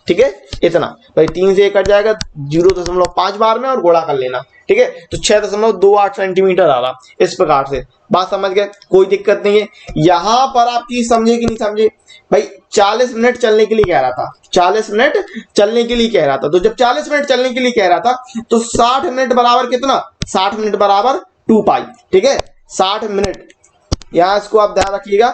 ठीक है। इतना भाई 3 से 1 कट जाएगा, 0.5 बार में और गुणा कर लेना, ठीक है। तो 6.28 सेंटीमीटर आ रहा, इस प्रकार से। बात समझ गए, कोई दिक्कत नहीं है। यहां पर आप चीज समझे कि नहीं समझे भाई, 40 मिनट चलने के लिए कह रहा था, 40 मिनट चलने के लिए कह रहा था। तो जब 40 मिनट चलने के लिए कह रहा था तो 60 मिनट बराबर कितना, 60 मिनट बराबर 2 पाई, ठीक है। 60 मिनट, यहां इसको आप ध्यान रखिएगा,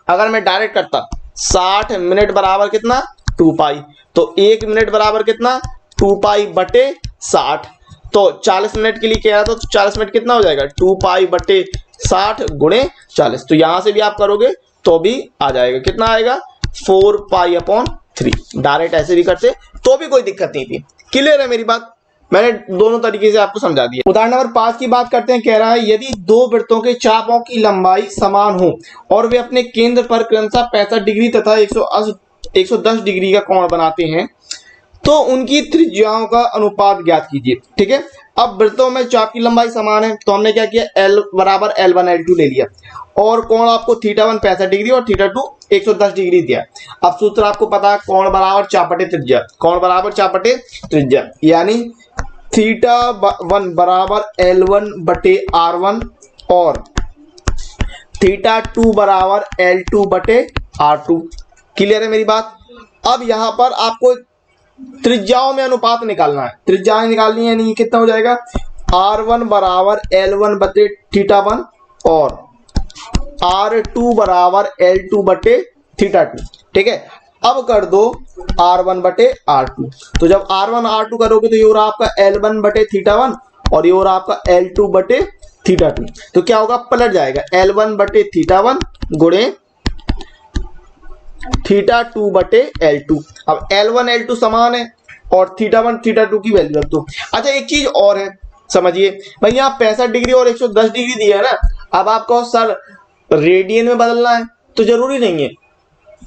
अगर मैं डायरेक्ट करता 60 मिनट बराबर कितना 2 पाई, तो 1 मिनट बराबर कितना 2 पाई बटे 60। तो 40 मिनट के लिए कह रहा था, तो 40 मिनट कितना हो जाएगा 2 पाई बटे 60 गुणे 40। तो यहां से भी आप करोगे तो भी आ जाएगा, कितना आएगा 4 पाई अपॉन 3। डायरेक्ट ऐसे भी करते तो भी कोई दिक्कत नहीं थी। क्लियर है मेरी बात, मैंने दोनों तरीके से आपको समझा दिया। उदाहरण नंबर 5 की बात करते हैं। कह रहा है यदि दो वृत्तों के चापों की लंबाई समान हो और वे अपने केंद्र पर क्रमशः 65 डिग्री तथा 110 डिग्री का कोण बनाते हैं तो उनकी त्रिज्याओं का अनुपात ज्ञात कीजिए, ठीक है। अब वृत्तों में चाप की लंबाई समान है तो हमने क्या किया, L बराबर L1 L2 ले लिया और कोण आपको θ1 65 डिग्री और θ2 110 डिग्री दिया। अब सूत्र आपको पता है, कोण बराबर चाप बटे त्रिज्या, कोण बराबर चाप बटे त्रिज्या, यानी θ1 बराबर L1 बटे R1 और θ2 बराबर L2 बटे R2। क्लियर है मेरी बात। अब यहां पर आपको त्रिज्याओं में अनुपात निकालना है, त्रिज्याएं निकालनी है, नहीं कितना हो जाएगा, R1 बराबर L1 बटे θ1 और R2 बराबर L2 बटे θ2, ठीक है। अब कर दो R1 बटे R2, तो जब R1 R2 करोगे तो ये हो रहा आपका L1 बटे θ1 और ये हो रहा आपका L2 बटे θ2। तो क्या होगा, पलट जाएगा, L1 बटे θ1 गुणे θ2 बटे L2। अब L1 L2 समान है और θ1 θ2 की वैल्यू रख दो। अच्छा एक चीज और है, समझिए भाई, यहाँ 65 डिग्री और 110 डिग्री दिया है ना। अब आपको सर रेडियन में बदलना है तो जरूरी नहीं है,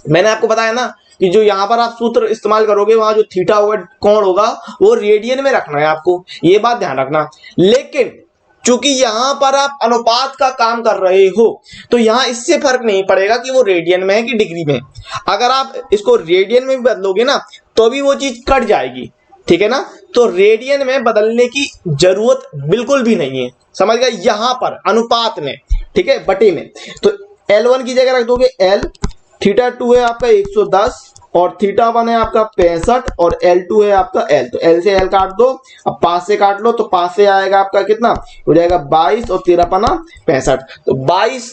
मैंने आपको बताया ना कि जो यहाँ पर आप सूत्र इस्तेमाल करोगे वहां जो थीटा होगा, कोण होगा, वो रेडियन में रखना है आपको, ये बात ध्यान रखना। लेकिन चूंकि यहां पर आप अनुपात का काम कर रहे हो तो यहां इससे फर्क नहीं पड़ेगा कि वो रेडियन में है कि डिग्री में है। अगर आप इसको रेडियन में भी बदलोगे ना तो भी वो चीज कट जाएगी, ठीक है ना। तो रेडियन में बदलने की जरूरत बिल्कुल भी नहीं है, समझ गए, यहां पर अनुपात में, ठीक है, बटे में। तो L1 की जगह रख दोगे L, θ2 है आपका 110 और θ1 है आपका 65 और L2 है आपका L। तो L से L काट दो, अब 5 से काट लो तो 5 से आएगा आपका कितना हो जाएगा 22 और 13 पना 65, तो 22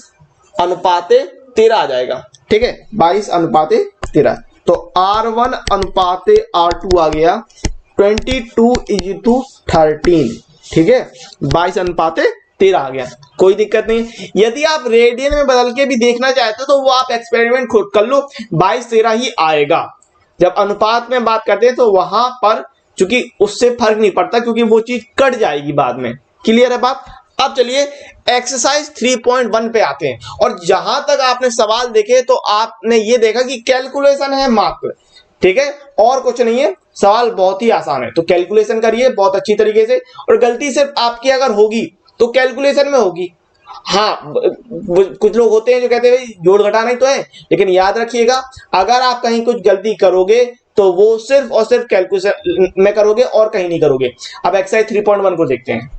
अनुपाते 13 आ जाएगा, ठीक है, 22 अनुपाते 13। तो R1 अनुपाते R2 आ गया 22:13, ठीक है, 22:13 आ गया, कोई दिक्कत नहीं। यदि आप रेडियन में बदल के भी देखना चाहते हो तो वो आप एक्सपेरिमेंट खुद कर लो, 22:13 ही आएगा। जब अनुपात में बात करते हैं तो वहां पर चूंकि उससे फर्क नहीं पड़ता, क्योंकि वो चीज कट जाएगी बाद में। क्लियर है बात? अब चलिए एक्सरसाइज 3.1 पे आते हैं। और जहां तक आपने सवाल देखे तो आपने ये देखा कि कैलकुलेशन है मात्र, ठीक है, और कुछ नहीं है। सवाल बहुत ही आसान है, तो कैलकुलेशन करिए बहुत अच्छी तरीके से। और गलती सिर्फ आपकी अगर होगी तो कैलकुलेशन में होगी। हाँ, कुछ लोग होते हैं जो कहते हैं जोड़ घटाना ही तो है, लेकिन याद रखिएगा अगर आप कहीं कुछ गलती करोगे तो वो सिर्फ और सिर्फ कैलकुलेशन में करोगे और कहीं नहीं करोगे। अब एक्सरसाइज 3.1 को देखते हैं।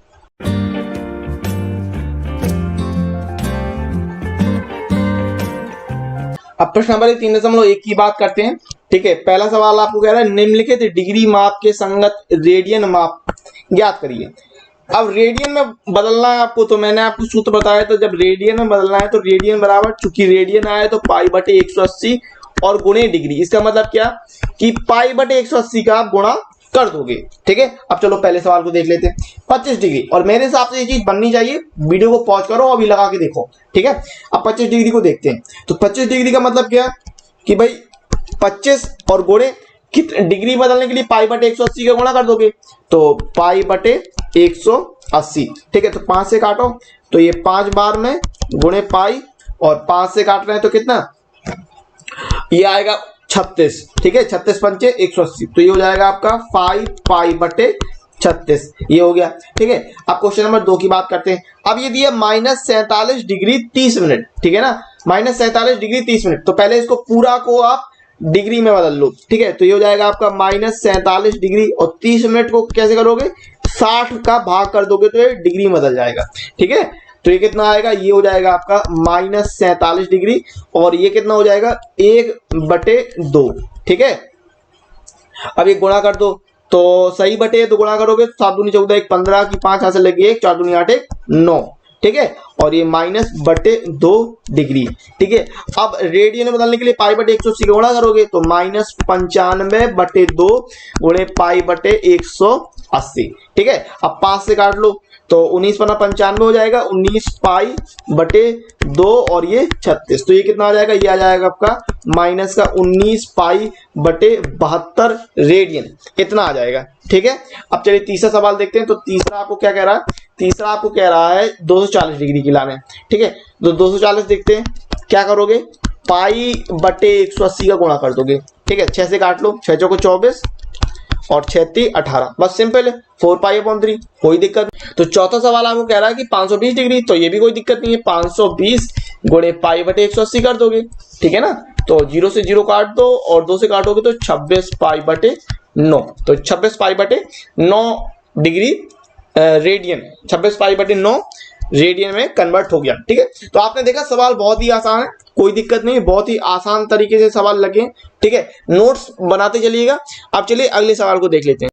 अब प्रश्न नंबर 3.1 की बात करते हैं, ठीक है। पहला सवाल आपको कह रहा है निम्नलिखित डिग्री माप के संगत रेडियन माप ज्ञात करिए। अब रेडियन में बदलना है आपको, तो मैंने आपको सूत्र बताया था, जब रेडियन में बदलना है तो रेडियन बराबर, चूंकि रेडियन आया तो π/180 और गुणे डिग्री। इसका मतलब क्या कि π/180 का आप गुणा कर दोगे, ठीक है। अब चलो पहले सवाल को देख लेते हैं। 25 डिग्री, और मेरे हिसाब से ये चीज बननी चाहिए। वीडियो को पॉज करो, अभी लगा के देखो, ठीक है। अब 25 डिग्री को देखते हैं। तो 25 डिग्री का मतलब क्या कि भाई 25 और गुणे डिग्री बदलने के लिए π/180 का गुणा कर दोगे, तो π/180, ठीक है। तो 5 से काटो तो ये 5 बार में गुणे पाई, और 5 से काट रहे हैं तो कितना ये आएगा 36, ठीक है। 36 पंचे 180, तो ये हो जाएगा आपका 5π/36, ये हो गया, ठीक है। अब क्वेश्चन नंबर 2 की बात करते हैं। अब ये दिया -47 डिग्री 30 मिनट, ठीक है ना, -47 डिग्री 30 मिनट। तो पहले इसको पूरा को आप डिग्री में बदल लो, ठीक है। तो ये हो जाएगा आपका -47 डिग्री, और 30 मिनट को कैसे करोगे, 60 का भाग कर दोगे तो ये डिग्री में बदल जाएगा, ठीक है। तो ये कितना आएगा, ये हो जाएगा आपका -47 डिग्री, और ये कितना हो जाएगा 1/2, ठीक है। अब ये गुणा कर दो, तो सही बटे तो गुणा करोगे 7 दूनी 14, 1 15 की 5 हाथ से लगी 1, 4 दूनी 8, 1 9, ठीक है। और ये -/2 डिग्री, ठीक है। अब रेडियन में बदलने के लिए π/180 का गुणा करोगे तो -95/2 गुणे π/180, ठीक है। अब 5 से काट लो तो 19 × 95 हो जाएगा, 19π/2, और ये 36, तो ये कितना आ जाएगा, ये आ जाएगा आपका -19π/72 रेडियन, इतना आ जाएगा, ठीक है। अब चलिए तीसरा सवाल देखते हैं। तो तीसरा आपको क्या कह रहा है, तीसरा आपको कह रहा है 240 डिग्री की लाने, ठीक है। तो 240 देखते हैं, क्या करोगे, π/180 का गुणा कर दोगे, ठीक है। 6 से काट लो, 6 चौको 24 और 6 3 18, बस सिंपल है, 4π/3, कोई दिक्कत नहीं। तो चौथा सवाल आपको कह रहा है कि 520 डिग्री, तो ये भी कोई दिक्कत नहीं है, 520 गुणे π/180 कर दोगे, ठीक है ना। तो 0 से 0 काट दो, और 2 से काटोगे तो 26π/9, तो 26π/9 डिग्री रेडियन, 26π/9 रेडियन में कन्वर्ट हो गया, ठीक है। तो आपने देखा सवाल बहुत ही आसान है, कोई दिक्कत नहीं, बहुत ही आसान तरीके से सवाल लगे, ठीक है। नोट्स बनाते चलिएगा। अब चलिए अगले सवाल को देख लेते हैं।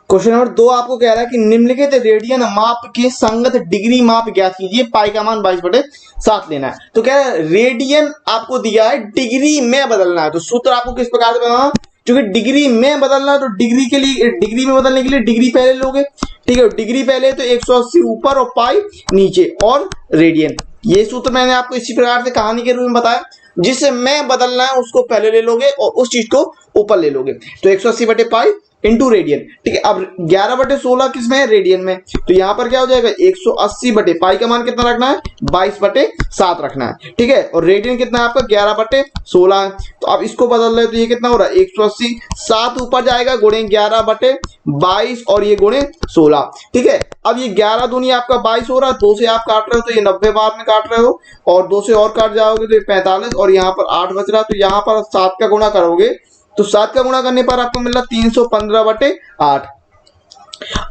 क्वेश्चन नंबर 2 आपको कह रहा है कि निम्नलिखित रेडियन माप के संगत डिग्री माप ज्ञात कीजिए, पाई का मान 22/7 लेना है। तो कह रहा है रेडियन आपको दिया है, डिग्री में बदलना है। तो सूत्र आपको किस प्रकार से बनाना, क्योंकि डिग्री में बदलना है तो डिग्री के लिए, डिग्री में बदलने के लिए डिग्री पहले लोगे, ठीक है। डिग्री पहले तो 180 ऊपर और पाई नीचे, और रेडियन, ये सूत्र मैंने आपको इसी प्रकार से कहानी के रूप में बताया। जिसे में बदलना है उसको पहले ले लोगे और उस चीज को ऊपर ले लोगे, तो 180/पाई इंटू रेडियन, ठीक है। अब 11/16 किसमें है, रेडियन में, तो यहाँ पर क्या हो जाएगा 180/पाई का मान कितना रखना है, 22/7 रखना है, ठीक है। और रेडियन कितना है आपका 11/16 है। तो अब इसको बदल रहे तो ये कितना हो रहा है 180, 7 ऊपर जाएगा गुणे 11/22 और ये गुणे 16, ठीक है। अब ये 11 दूनी आपका 22 हो रहा है, 2 से आप काट रहे हो तो ये 90 बार में काट रहे हो, और 2 से और काट जाओगे तो ये 45, और यहाँ पर 8 बच रहा, तो यहाँ पर 7 का गुणा करोगे तो 7 का गुणा करने पर आपको मिल रहा 315/8।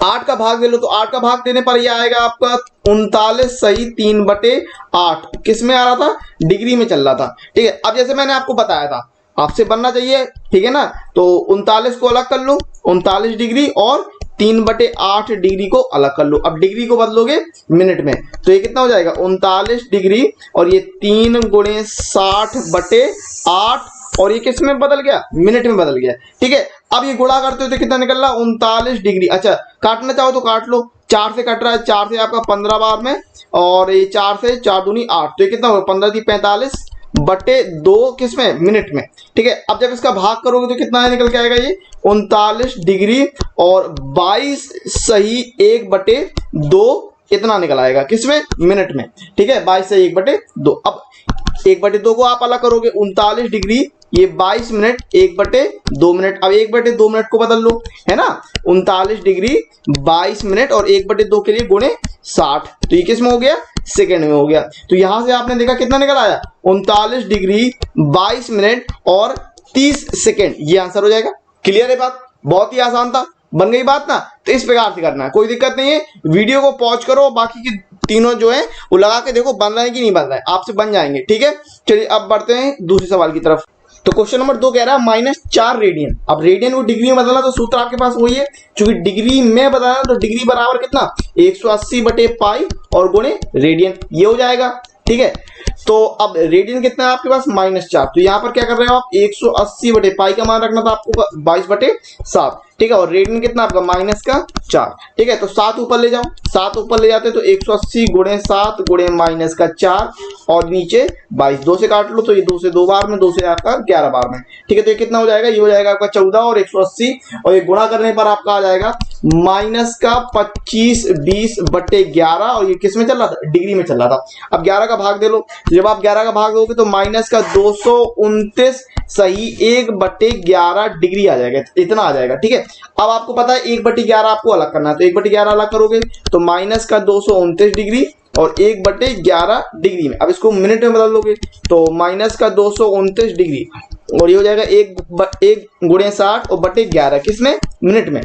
8 का भाग दे लो तो 8 का भाग देने पर यह आएगा आपका 39 सही 3/8, किस में आ रहा था, डिग्री में चल रहा था, ठीक है। अब जैसे मैंने आपको बताया था आपसे बनना चाहिए, ठीक है ना। तो 39 को अलग कर लो, 39 डिग्री, और 3/8 डिग्री को अलग कर लो। अब डिग्री को बदलोगे मिनट में तो ये कितना हो जाएगा 39 डिग्री, और ये 3 × 60/8, और ये किस में बदल गया, मिनट में बदल गया। ठीक है, अब ये गुणा करते हो तो कितना निकल रहा, 39 डिग्री। अच्छा काटना चाहो तो काट लो, 4 से कट रहा है, 4 से आपका 15 बार में, और ये 4 से 4 दूनी 8, तो ये कितना होगा 15 × 45 बटे 2 किस में, मिनट में। ठीक है, अब जब इसका भाग करोगे तो कितना निकल के आएगा, ये 39 डिग्री और 22 सही 1/2 इतना निकल आएगा किसमें, मिनट में। ठीक है, 22 से 1/2। अब 1/2 को आप अलग करोगे, 39 डिग्री ये 22 मिनट 1/2 मिनट। अब 1/2 मिनट को बदल लो, है ना, 39 डिग्री 22 मिनट और 1/2 के लिए गुणे 60, तो ये किस में हो गया, सेकंड में हो गया। तो यहां से आपने देखा कितना निकल आया, 39 डिग्री 22 मिनट और 30 सेकंड, ये आंसर हो जाएगा। क्लियर है बात, बहुत ही आसान था, बन गई बात ना। तो इस प्रकार से करना है, कोई दिक्कत नहीं है। वीडियो को पॉज करो, बाकी की तीनों जो है वो लगा के देखो बन रहा है कि नहीं बन रहा है, आपसे बन जाएंगे। ठीक है, चलिए अब बढ़ते हैं दूसरे सवाल की तरफ। तो क्वेश्चन नंबर 2 कह रहा है -4 रेडियन। अब रेडियन को डिग्री में बदलना, तो सूत्र आपके पास वही है, क्योंकि डिग्री में बदलना तो डिग्री बराबर कितना 180/पाई और गुणे रेडियन, ये हो जाएगा। ठीक है, तो अब रेडियन कितना है आपके पास -4, तो यहाँ पर क्या कर रहे हो आप 180/पाई का मान रखना था आपको 22/7। ठीक है, और रेडियन कितना आपका -4। ठीक है, तो 7 ऊपर ले जाओ, 7 ऊपर ले जाते तो 180 × 7 × -4 और नीचे 22, 2 से काट लो तो ये 2 से 2 बार में, 2 से आपका 11 बार में। ठीक है, तो ये कितना हो जाएगा, ये हो जाएगा आपका 14 और 180, और ये गुणा करने पर आपका आ जाएगा -25 20/11, और ये किस में चल रहा था, डिग्री में चल रहा था। अब 11 का भाग दे लो, जब आप 11 का भाग दोगे तो -229 सही 1/11 डिग्री आ जाएगा, इतना आ जाएगा। ठीक है, अब आपको पता है 1/11 आपको अलग करना है, तो 1/11 अलग करोगे तो -229 डिग्री और 1/11 डिग्री में। अब इसको मिनट में बदल दोगे तो -229 डिग्री और ये हो जाएगा 1 × 60 और बटे 11 किसमें, मिनट में।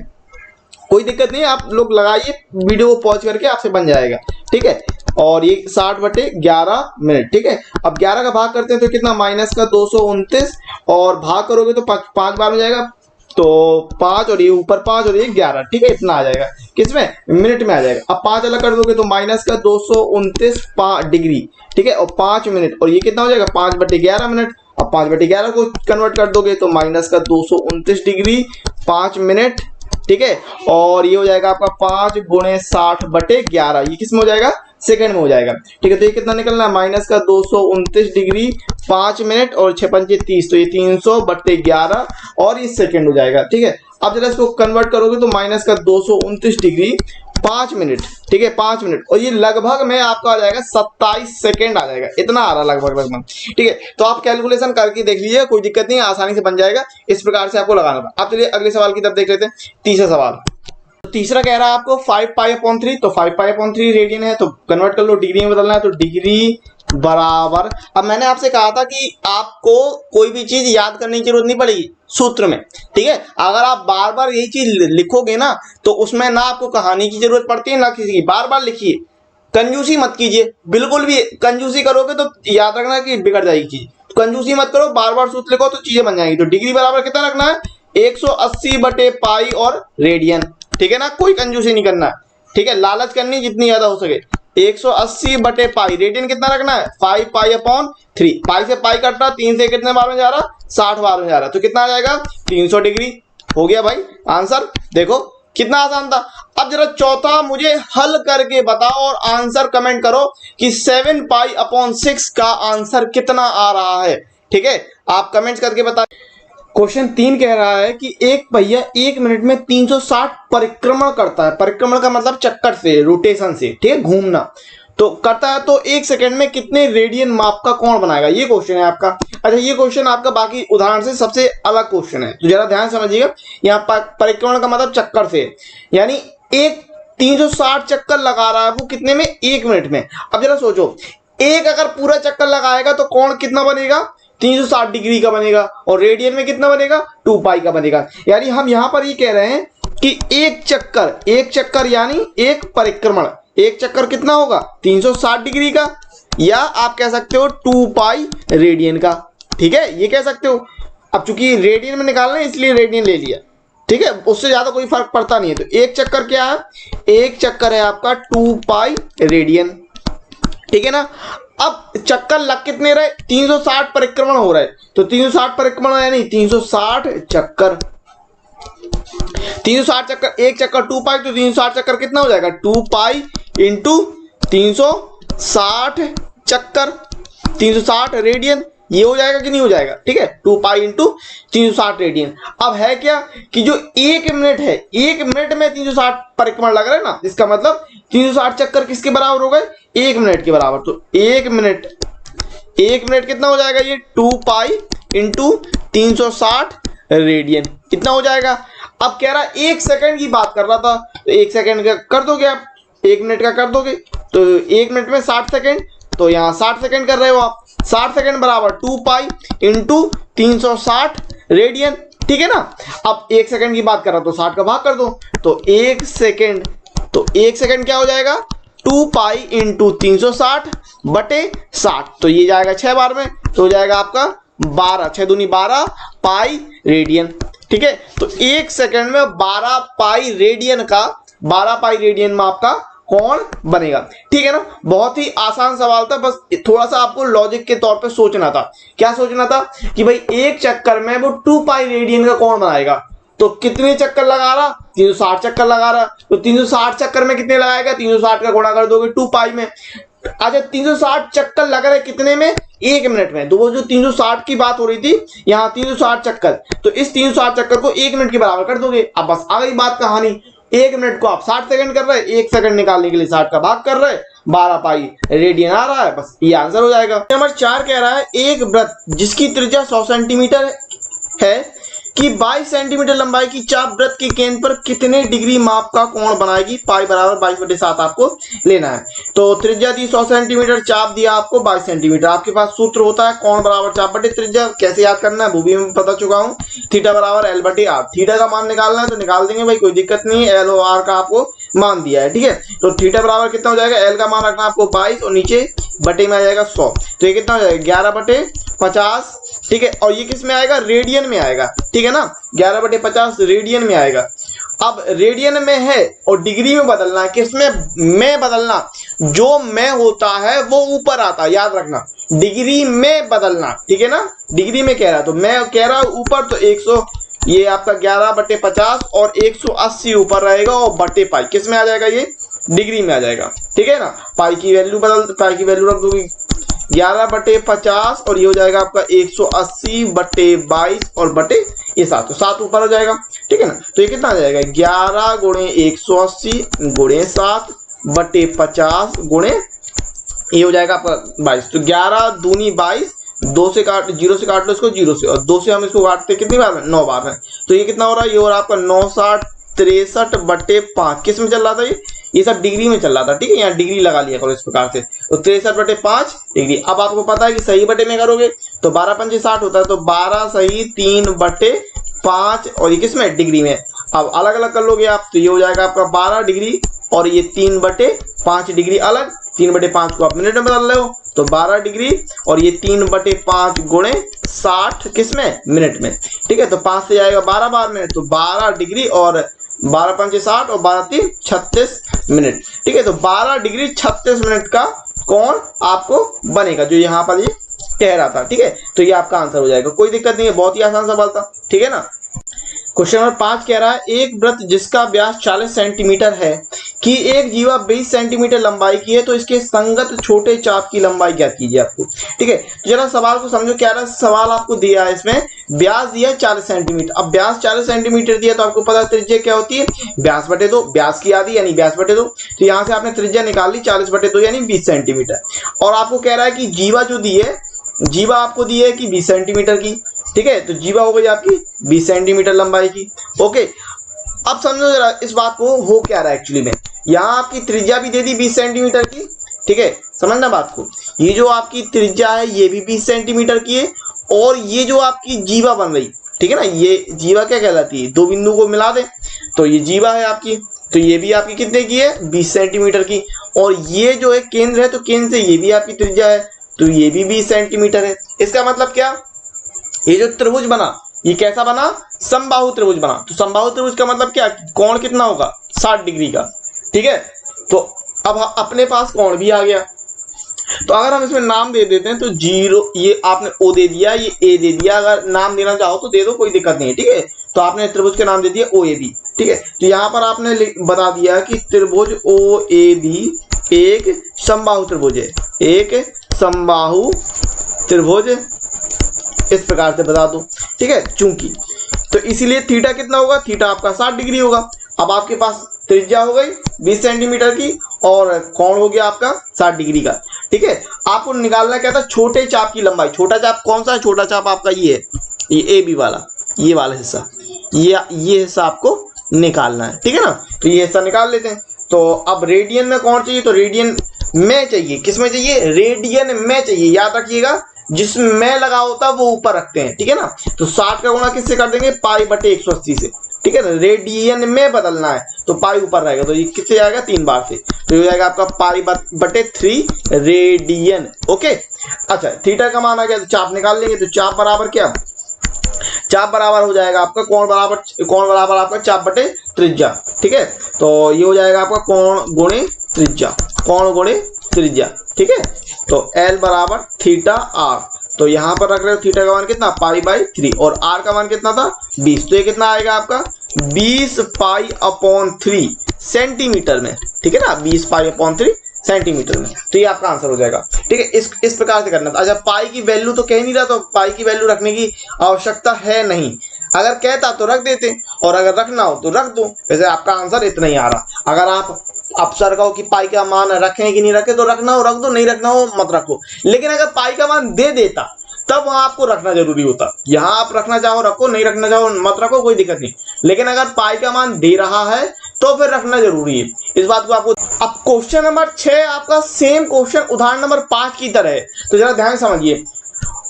कोई दिक्कत नहीं, आप लोग लगाइए, वीडियो को पॉज करके आपसे बन जाएगा। ठीक है, और ये 60/11 मिनट। ठीक है, अब 11 का भाग करते हैं तो कितना -229 और भाग करोगे तो 5 बार में जाएगा, तो 5 और ये ऊपर 5 और ये 11। ठीक है, इतना आ जाएगा किसमें, मिनट में आ जाएगा। अब 5 अलग कर दोगे तो -229 डिग्री। ठीक है, और 5 मिनट और ये कितना हो जाएगा 5/11 मिनट। अब 5/11 को कन्वर्ट कर दोगे तो -229 डिग्री 5 मिनट। ठीक है, और ये हो जाएगा आपका 5 × 60/11, ये किस में हो जाएगा, सेकंड में हो जाएगा। ठीक है, तो ये कितना निकलना है -229 डिग्री 5 मिनट और 6 × 30, तो ये 300/11 और ये सेकंड हो जाएगा। ठीक है, अब जरा इसको कन्वर्ट करोगे तो -229 डिग्री 5 मिनट। ठीक है, 5 मिनट और ये लगभग में आपका आ जाएगा 27 सेकंड आ जाएगा, इतना आ रहा लगभग। ठीक है, तो आप कैलकुलेशन करके देख लीजिए, कोई दिक्कत नहीं है, आसानी से बन जाएगा। इस प्रकार से आपको लगाना था। अब चलिए अगले सवाल की तरफ देख लेते हैं, तीसरा सवाल। तीसरा कह रहा है आपको 5π/3, तो 5π/3 रेडियन है, तो कन्वर्ट कर लो, डिग्री में बदलना है, तो डिग्री बराबर। अब मैंने आपसे कहा था कि आपको कोई भी चीज याद करने की जरूरत नहीं पड़ेगी सूत्र में। ठीक है, अगर आप बार बार यही चीज लिखोगे ना तो उसमें ना आपको कहानी की जरूरत पड़ती है ना किसी की। बार बार लिखिए, कंजूसी मत कीजिए, बिल्कुल भी कंजूसी करोगे तो याद रखना कि बिगड़ जाएगी चीज। कंजूसी मत करो, बार बार सूत्र लिखो तो चीजें बन जाएंगी। तो डिग्री बराबर कितना रखना है 180/पाई और रेडियन। ठीक है ना, कोई कंजूसी नहीं करना। ठीक है, लालच करनी जितनी ज्यादा हो सके। 180/पाई, रेडियन कितना रखना है 5π/3। पाई से पाई कट रहा, 3 से कितने बार में जा रहा 60 बार में जा रहा, तो कितना आ जाएगा 300 डिग्री। हो गया भाई आंसर, देखो कितना आसान था। अब जरा चौथा मुझे हल करके बताओ और आंसर कमेंट करो कि 7π/6 का आंसर कितना आ रहा है। ठीक है, आप कमेंट्स करके बता। क्वेश्चन 3 कह रहा है कि एक पहिया 1 मिनट में 360 परिक्रमण करता है। परिक्रमण का मतलब चक्कर से, रोटेशन से, ठीक है, घूमना तो करता है, तो 1 सेकंड में कितने रेडियन माप का कोण बनाएगा, ये क्वेश्चन है आपका। अच्छा, ये क्वेश्चन आपका बाकी उदाहरण से सबसे अलग क्वेश्चन है, तो जरा ध्यान समझिएगा। यहाँ परिक्रमण का मतलब चक्कर से, यानी एक 360 चक्कर लगा रहा है वो कितने में, 1 मिनट में। अब जरा सोचो, एक अगर पूरा चक्कर लगाएगा तो कोण कितना बनेगा 360 डिग्री का बनेगा, और रेडियन में कितना बनेगा 2π का बनेगा। यानी हम यहां पर ये कह रहे हैं कि एक चक्कर यानी एक परिक्रमण, एक चक्कर कितना होगा 360 डिग्री का, या आप कह सकते हो 2π रेडियन का। ठीक है, ये कह सकते हो। अब चूंकि रेडियन में निकालना है इसलिए रेडियन ले लिया। ठीक है, उससे ज्यादा कोई फर्क पड़ता नहीं है। तो एक चक्कर क्या है, एक चक्कर है आपका 2π रेडियन। ठीक है ना। अब चक्कर लग कितने रहे, 360 परिक्रमण हो रहे, तो 360 परिक्रमण यानी 360 चक्कर, 360 चक्कर, एक चक्कर 2 पाई, तो 360 चक्कर कितना हो जाएगा, 2 पाई इंटू 360 चक्कर, 360 रेडियन, ये हो जाएगा कि नहीं हो जाएगा, ठीक है, 2 पाई इंटू 360 रेडियन। अब है क्या कि जो 1 मिनट है, 1 मिनट में 360 परिक्रमण लग रहा है ना, इसका मतलब 360 चक्कर किसके बराबर हो गए, 1 मिनट के बराबर। तो 1 मिनट कितना हो जाएगा, ये 2 पाई इंटू 360 रेडियन, कितना हो जाएगा। अब कह रहा 1 सेकंड की बात कर रहा था, तो 1 सेकंड का कर दोगे आप, 1 मिनट का कर दोगे, तो 1 मिनट में 60 सेकंड, तो यहाँ 60 सेकंड कर रहे हो आप, 60 सेकंड बराबर 2 पाई इंटू 360 रेडियन, ठीक है ना। अब 1 सेकंड की बात कर रहा तो 60 का भाग कर दो, तो 1 सेकंड, तो 1 सेकंड क्या हो जाएगा, 2 पाई इंटू 360 बटे 60, तो ये जाएगा 6 बार में, तो हो जाएगा आपका 12, 6 दूनी 12 पाई रेडियन, ठीक है। तो 1 सेकंड में 12 पाई रेडियन का, 12 पाई रेडियन में आपका कोण बनेगा, ठीक है ना। बहुत ही आसान सवाल था, बस थोड़ा सा आपको लॉजिक के तौर पे सोचना था। क्या सोचना था कि भाई एक चक्कर में वो 2 पाई रेडियन का कोण बनाएगा, तो कितने चक्कर लगा रहा, 360 चक्कर लगा रहा, तो 360 चक्कर में कितने लगाएगा, 360 का गुणा कर दोगे 2 पाई में। अच्छा 360 चक्कर लग रहे कितने में, 1 मिनट में, तो वो जो 360 की बात हो रही थी, यहाँ 360 चक्कर, तो इस 360 चक्कर को 1 मिनट के बराबर कर दोगे। अब बस आ गई बात कहानी, 1 मिनट को आप 60 सेकंड कर रहे हैं, 1 सेकंड निकालने के लिए 60 का भाग कर रहे हैं, 12 पाई रेडियन आ रहा है, बस ये आंसर हो जाएगा। नंबर 4 कह रहा है एक वृत्त जिसकी त्रिज्या 100 सेंटीमीटर है कि 22 सेंटीमीटर लंबाई की चाप वृत्त के केंद्र पर कितने डिग्री माप का कोण बनाएगी, पाई बराबर 22/7 आपको लेना है। तो त्रिज्या दी 100 सेंटीमीटर, चाप दिया आपको 22 सेंटीमीटर, आपके पास सूत्र होता है कोण बराबर चाप बटे त्रिज्या, कैसे याद करना है वो भी मैं बता चुका हूँ, थीटा बराबर L बटे R, थीटा का मान निकालना है तो निकाल देंगे भाई, कोई दिक्कत नहीं है, L और R का आपको मान दिया है, ठीक है। तो थीटा बराबर कितना हो जाएगा, L का मान रखना आपको 22 और नीचे बटे में आ जाएगा 100, तो ये कितना हो जाएगा 11/50, ठीक है। और ये किस में आएगा, रेडियन में आएगा, ठीक है ना, 11/50 रेडियन में आएगा। अब रेडियन में है और डिग्री में बदलना है, किसमें बदलना, जो में होता है वो ऊपर आता है, याद रखना, डिग्री में बदलना, ठीक है ना, डिग्री में कह रहा तो मैं कह रहा हूं ऊपर, तो 100, ये आपका 11/50 और 180 ऊपर रहेगा, और बटे पाई किस में आ जाएगा, ये डिग्री में आ जाएगा, ठीक है ना। पाई की वैल्यू रख दूंगी 11/50 और ये हो जाएगा आपका 180/22 और बटे ये 7, तो 7 ऊपर हो जाएगा, ठीक है ना। तो ये कितना आ जाएगा 11 × 180 × 7 बटे 50 गुणे ये हो जाएगा आपका 22, तो 11 दूनी 22, 2 से काट, 0 से काट लो इसको 0 से, और 2 से हम इसको काटते कितनी बार में, 9 बार में, तो ये कितना हो रहा है, ये हो रहा है आपका 963/5, किस में चल रहा था ये सब डिग्री में चल रहा था, ठीक है, यहाँ डिग्री लगा लिया करो इस प्रकार से, तो 63/5 डिग्री। अब आपको पता है कि सही बटे में करोगे तो 12 × 5 = 60 होता है, तो 12 सही 3/5 और ये किस में, डिग्री में। अब अलग अलग कर लोगे आप, तो ये हो जाएगा आपका 12 डिग्री और ये 3/5 डिग्री अलग, 3/5 को आप मिनट में बदल रहे हो, तो 12 डिग्री और ये 3/5 गुणे 60 किस में, मिनट में, ठीक है। तो 5 से जाएगा 12 बार में, तो 12 डिग्री और 12 × 5 = 60 और 12 × 3 = 36 मिनट, ठीक है। तो 12 डिग्री 36 मिनट का कोण आपको बनेगा, जो यहाँ पर ये कह रहा था, ठीक है। तो ये आपका आंसर हो जाएगा, कोई दिक्कत नहीं है, बहुत ही आसान सवाल था, ठीक है ना। क्वेश्चन नंबर 5 कह रहा है एक वृत्त जिसका व्यास 40 सेंटीमीटर है कि एक जीवा 20 सेंटीमीटर लंबाई की है, तो इसके संगत छोटे चाप की लंबाई ज्ञात कीजिए आपको, ठीक है। तो जरा सवाल को समझो, क्या रहा सवाल आपको दिया है, इसमें व्यास दिया है 40 सेंटीमीटर। अब व्यास 40 सेंटीमीटर दिया तो आपको पता है त्रिज्या क्या होती है, व्यास बटे 2, व्यास की आधी यानी व्यास बटे 2, तो यहाँ से आपने त्रिज्या निकाल ली 40/2 यानी 20 सेंटीमीटर। और आपको कह रहा है कि जीवा जो दी है, जीवा आपको दी है कि 20 सेंटीमीटर की, ठीक है, तो जीवा हो गई आपकी 20 सेंटीमीटर लंबाई की, ओके। अब समझो जरा इस बात को, हो क्या रहा है एक्चुअली में, यहाँ आपकी त्रिज्या भी दे दी 20 सेंटीमीटर की, ठीक है, समझना बात को, ये जो आपकी त्रिज्या है ये भी 20 सेंटीमीटर की है, और ये जो आपकी जीवा बन रही, ठीक है ना, ये जीवा क्या कहलाती है, दो बिंदु को मिला दे तो ये जीवा है आपकी, तो ये भी आपकी कितने की है, 20 सेंटीमीटर की, और ये जो है केंद्र है, तो केंद्र से ये भी आपकी त्रिज्या है, तो ये भी 20 सेंटीमीटर है। इसका मतलब क्या, ये जो त्रिभुज बना ये कैसा बना, समबाहु त्रिभुज बना, तो समबाहु त्रिभुज का मतलब क्या, कोण कितना होगा 60 डिग्री का, ठीक है। तो अब अपने पास कोण भी आ गया, तो अगर हम इसमें नाम दे देते हैं तो 0, ये आपने O दे दिया, ये A दे दिया, अगर नाम देना चाहो तो दे दो, कोई दिक्कत नहीं है, ठीक है। तो आपने त्रिभुज के नाम दे दिया OAB, ठीक है। तो यहाँ पर आपने बता दिया कि त्रिभुज OAB एक समबाहु त्रिभुज है, एक समबाहु त्रिभुज, इस प्रकार से बता दो, ठीक है। चूंकि तो इसीलिए थीटा कितना होगा, थीटा आपका 60 डिग्री होगा। अब आपके पास त्रिज्या हो गई 20 सेंटीमीटर की और कोण हो गया आपका 60 डिग्री का, ठीक है। आपको निकालना क्या था, छोटे चाप की लंबाई। छोटा चाप कौन सा है, छोटा चाप आपका ये है, ये AB वाला, ये वाला हिस्सा, ये हिस्सा आपको निकालना है, ठीक है ना। तो ये हिस्सा निकाल लेते हैं। तो अब रेडियन में कौन चाहिए, तो रेडियन में चाहिए, किस में चाहिए, रेडियन में चाहिए। याद रखिएगा जिसमें में लगा होता है वो ऊपर रखते हैं, ठीक है ना। तो 60 का गुणा किससे कर देंगे, पाई बटे 180 से, ठीक है ना। रेडियन में बदलना है तो पाई ऊपर रहेगा, तो ये किससे आएगा, 3 बार से, तो ये हो जाएगा आपका पाई बटे 3 रेडियन। ओके, अच्छा थीटा का मान आ गया तो चाप निकाल लेंगे। तो चाप बराबर क्या, चाप बराबर हो जाएगा आपका कोण बराबर आपका चाप बटे त्रिज्या, ठीक है। तो ये हो जाएगा आपका कोण गुणे त्रिज्या, कोण गुणे त्रिज्या, ठीक है। तो L बराबर थीटा R, तो यहाँ पर रख रहे हो थीटा का मान कितना, पाई बाई 3, और R का मान कितना था 20, तो ये कितना आएगा आपका 20 पाई अपॉन 3 सेंटीमीटर में, ठीक है ना, 20 पाई अपॉन 3 सेंटीमीटर में। तो ये आपका आंसर हो जाएगा, ठीक है। इस प्रकार से करना था। अच्छा पाई की वैल्यू तो कह नहीं रहा, तो पाई की वैल्यू रखने की आवश्यकता है नहीं, अगर कहता तो रख देते और अगर रखना हो तो रख दो। वैसे आपका आंसर इतना ही आ रहा। अगर आप अफसर कहो कि पाई का मान रखें कि नहीं रखे तो रखना हो रख दो, नहीं रखना हो मत रखो। लेकिन अगर पाई का मान दे देता तब वहां आपको रखना जरूरी होता। यहाँ आप रखना चाहो रखो, नहीं रखना चाहो मत रखो, कोई दिक्कत नहीं। लेकिन अगर पाई का मान दे रहा है तो फिर रखना जरूरी है, इस बात को आपको। अब क्वेश्चन नंबर 6 आपका सेम क्वेश्चन उदाहरण नंबर 5 की तरह है, तो जरा ध्यान समझिए।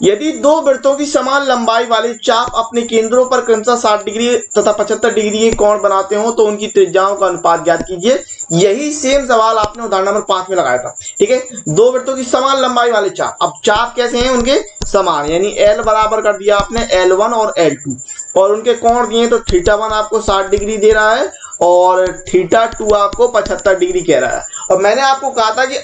यदि दो वृत्तों की समान लंबाई वाले चाप अपने केंद्रों पर क्रमशः 60 डिग्री तथा 75 डिग्री के कोण बनाते हो तो उनकी त्रिज्याओं का अनुपात ज्ञात कीजिए। यही सेम सवाल आपने उदाहरण नंबर 5 में लगाया था, ठीक है। दो वृत्तों की समान लंबाई वाले चाप, अब चाप कैसे हैं उनके समान, यानी L बराबर कर दिया आपने L1 और L2, और उनके कोण दिए तो θ1 आपको 60 डिग्री दे रहा है और θ2 आपको 75 डिग्री कह रहा है। और मैंने आपको कहा था कि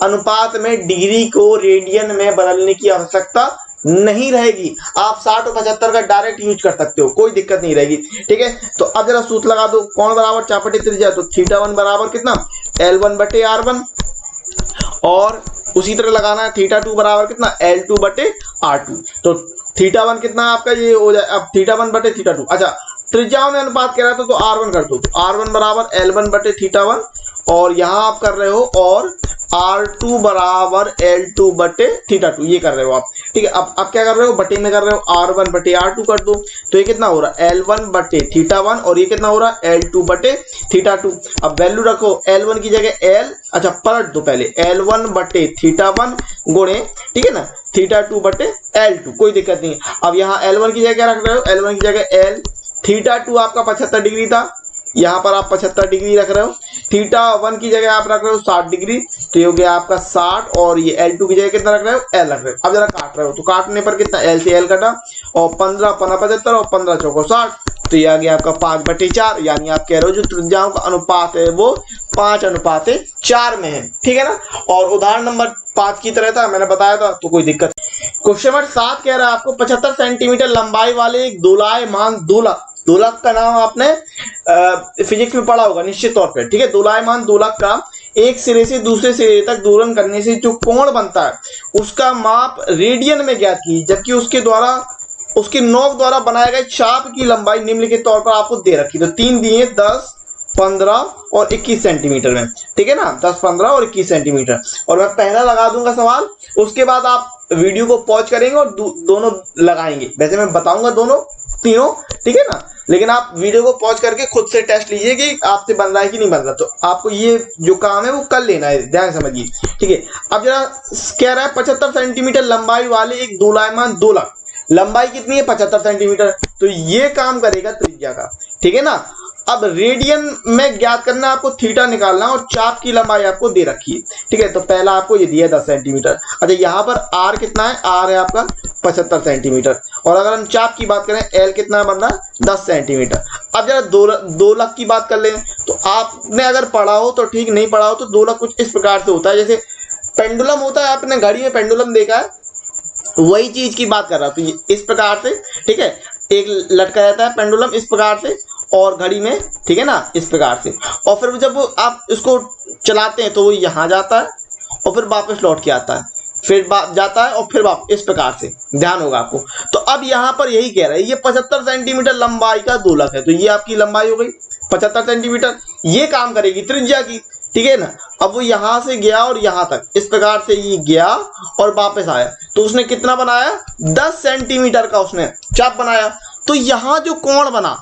अनुपात में डिग्री को रेडियन में बदलने की आवश्यकता नहीं रहेगी। आप 60 और 75 का डायरेक्ट यूज कर सकते हो, कोई दिक्कत नहीं रहेगी, ठीक है। तो अब जरा सूत्र लगा दो, कोण बराबर चाप बटे त्रिज्या, तो θ1 बराबर कितना L1 बटे R1, और उसी तरह लगाना है θ2 बराबर कितना L2 बटे R2। तो θ1 कितना आपका ये हो जाए, अब θ1 बटे θ2। अच्छा त्रिज्याओं में अनुपात कह रहा था तो R1 कर दो, तो R1 बराबर L1 बटे θ1, और यहाँ आप कर रहे हो और R2 बराबर L2 बटे θ2, ये कर रहे हो आप, ठीक है। अब क्या कर रहे हो, बटे में कर रहे हो, R1 बटे R2 कर दो, तो ये कितना हो रहा है L1 बटे θ1, और ये कितना हो रहा है L2 बटे θ2। अब वैल्यू रखो L1 की जगह L, अच्छा पलट दो पहले, L1 बटे θ1 गुणे, ठीक है ना, θ2 बटे L2, कोई दिक्कत नहीं। अब यहाँ L1 की जगह रख रहे हो, L1 की जगह L, θ2 आपका 75 डिग्री था, यहाँ पर आप 75 डिग्री रख रहे हो, θ1 की जगह आप रख रहे हो 60 डिग्री, तो ये हो गया आपका 60, और ये L2 की जगह कितना रख रहे हो, L रख रहे हो। अब जरा काट रहे हो तो काटने पर कितना, L से L कटा, और 15 15 75 और 15 चौको 60, तो ये आ गया आपका 5/4, यानी आप कह रहे हो जो त्रिज्याओं का अनुपात है वो 5:4 में है, ठीक है ना। और उदाहरण नंबर 5 की तरह था, मैंने बताया था, तो कोई दिक्कत। क्वेश्चन नंबर 7 कह रहा है आपको 75 सेंटीमीटर लंबाई वाले एक दोलायमान दोलक, दोलक का नाम आपने फिजिक्स में पढ़ा होगा निश्चित तौर पे, ठीक है। दोलायमान दोलक का एक सिरे से दूसरे सिरे तक दोलन करने से जो कोण बनता है उसका माप रेडियन में ज्ञात की, जबकि उसके नोक द्वारा बनाए गए चाप की लंबाई निम्नलिखित तौर पर आपको दे रखी। तो 3 दिए 10, 15 और 21 सेंटीमीटर में, ठीक है ना, 10, 15 और 21 सेंटीमीटर। और मैं पहला लगा दूंगा सवाल, उसके बाद आप वीडियो को पॉज करेंगे और दोनों लगाएंगे। वैसे मैं बताऊंगा दोनों तीनों, ठीक है ना, लेकिन आप वीडियो को पॉज करके खुद से टेस्ट लीजिए कि आपसे बन रहा है कि नहीं बन रहा। तो आपको ये जो काम है वो कर लेना है, ध्यान समझिए, ठीक है। अब जरा कह रहा है 75 सेंटीमीटर लंबाई वाले एक दोलायमान दोलक, लंबाई कितनी है 75 सेंटीमीटर, तो ये काम करेगा त्रिज्या का, ठीक है ना। अब रेडियन में ज्ञात करना है आपको, थीटा निकालना और चाप की लंबाई आपको दे रखी है, ठीक है। तो पहला आपको ये दिया है 10 सेंटीमीटर। अच्छा यहाँ पर R कितना है, R है आपका 75 सेंटीमीटर, और अगर हम चाप की बात करें L कितना बन रहा है 10 सेंटीमीटर। अब जरा दोलक की बात कर लें, तो आपने अगर पढ़ा हो तो ठीक, नहीं पढ़ा हो तो दोलक कुछ इस प्रकार से होता है, जैसे पेंडुलम होता है, आपने घड़ी में पेंडुलम देखा है, वही चीज की बात कर रहा हूं। तो ये इस प्रकार से, ठीक है, एक लटका रहता है पेंडुलम इस प्रकार से, और घड़ी में, ठीक है ना, इस प्रकार से, और फिर जब आप इसको चलाते हैं तो वो यहाँ जाता है और फिर वापस लौट के आता है, फिर जाता है और फिर वापस, इस प्रकार से, ध्यान होगा आपको। तो अब यहाँ पर यही कह रहा है, ये 75 सेंटीमीटर लंबाई का दोलक है, तो ये आपकी लंबाई हो गई 75 सेंटीमीटर, ये काम करेगी त्रिज्या की, ठीक है ना। अब वो यहां से गया और यहां तक, इस प्रकार से ये गया और वापस आया, तो उसने कितना बनाया, 10 सेंटीमीटर का उसने चाप बनाया। तो यहां जो कोण बना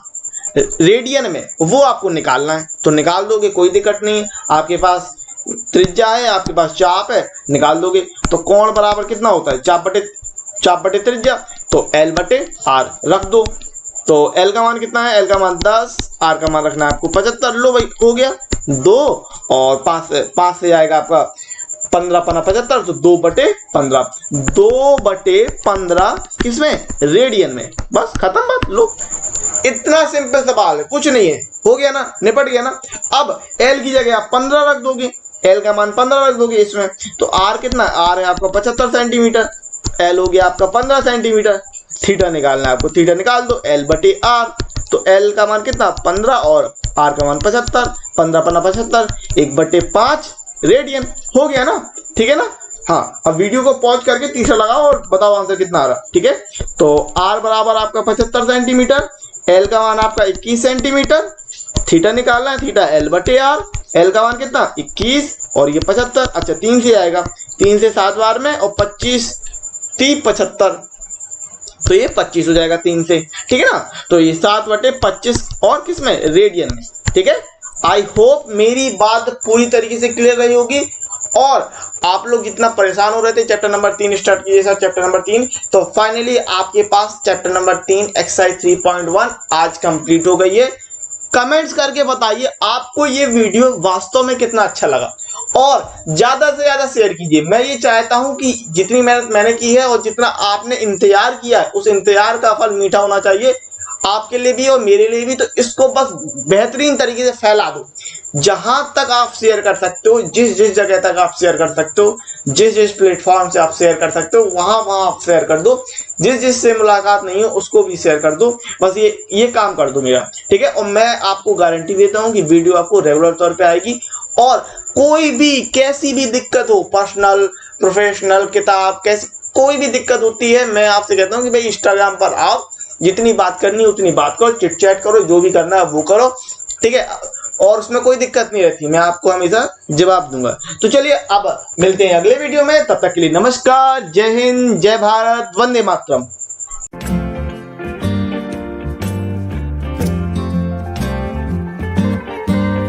रेडियन में, वो आपको निकालना है, तो निकाल दोगे, कोई दिक्कत नहीं है, आपके पास त्रिज्या है, आपके पास चाप है, निकाल दोगे। तो कोण बराबर कितना होता है, चाप बटे त्रिज्या, तो L बटे R रख दो। तो L का मान कितना है, L का मान 10, R का मान रखना है आपको 75। लो भाई, हो गया 2 और 5 से आएगा आपका 15 पना 75, तो 2/15, 2/15 किसमें, रेडियन में, बस खत्म बात। लो, इतना सिंपल सवाल है, कुछ नहीं है, हो गया ना, निपट गया ना। अब L की जगह आप 15 रख दोगे, L का मान 15 रख दोगे इसमें, तो R कितना, R है आपका 75 सेंटीमीटर, L हो गया आपका 15 सेंटीमीटर, थीटा निकालना है आपको, थीटा निकाल दो, L बटे R, तो L का मान कितना 15 और R का मान 75, 15 पन्ना 75, 1/5 रेडियन, हो गया ना, ठीक है ना। हाँ, अब वीडियो को पॉज करके तीसरा लगाओ और बताओ आंसर कितना आ रहा, ठीक है। तो R बराबर आपका 75 सेंटीमीटर, L का मान आपका 21 सेंटीमीटर, थीटा निकालना है, थीटा L बटे R, L का मान कितना 21 और ये 75, अच्छा 3 से आएगा, 3 से 7 बार में, और 25 3 75, तो ये 25 हो जाएगा 3 से, ठीक है ना। तो ये 7/25 और किसमें, रेडियन में, ठीक है। आई होप मेरी बात पूरी तरीके से क्लियर रही होगी, और आप लोग जितना परेशान हो रहे थे चैप्टर नंबर 3 स्टार्ट कीजिए सर, चैप्टर नंबर 3, तो फाइनली आपके पास चैप्टर नंबर 3 एक्सरसाइज 3.1 आज कंप्लीट हो गई है। कमेंट्स करके बताइए आपको ये वीडियो वास्तव में कितना अच्छा लगा, और ज्यादा से ज्यादा शेयर कीजिए। मैं ये चाहता हूं कि जितनी मेहनत मैंने की है और जितना आपने इंतजार किया है, उस इंतजार का फल मीठा होना चाहिए आपके लिए भी और मेरे लिए भी। तो इसको बस बेहतरीन तरीके से फैला दो, जहां तक आप शेयर कर सकते हो, जिस जिस जगह तक आप शेयर कर सकते हो, जिस जिस प्लेटफॉर्म से आप शेयर कर सकते हो, वहां वहां आप शेयर कर दो। जिस जिससे मुलाकात नहीं हो उसको भी शेयर कर दो, बस ये काम कर दो मेरा, ठीक है। और मैं आपको गारंटी देता हूं कि वीडियो आपको रेगुलर तौर पे आएगी, और कोई भी कैसी भी दिक्कत हो, पर्सनल प्रोफेशनल किताब कैसी कोई भी दिक्कत होती है, मैं आपसे कहता हूं कि भाई इंस्टाग्राम पर आओ, जितनी बात करनी है उतनी बात करो, चिट चैट करो, जो भी करना है वो करो, ठीक है, और उसमें कोई दिक्कत नहीं रहती, मैं आपको हमेशा जवाब दूंगा। तो चलिए अब मिलते हैं अगले वीडियो में, तब तक के लिए नमस्कार, जय हिंद, जय भारत, वंदे मातरम।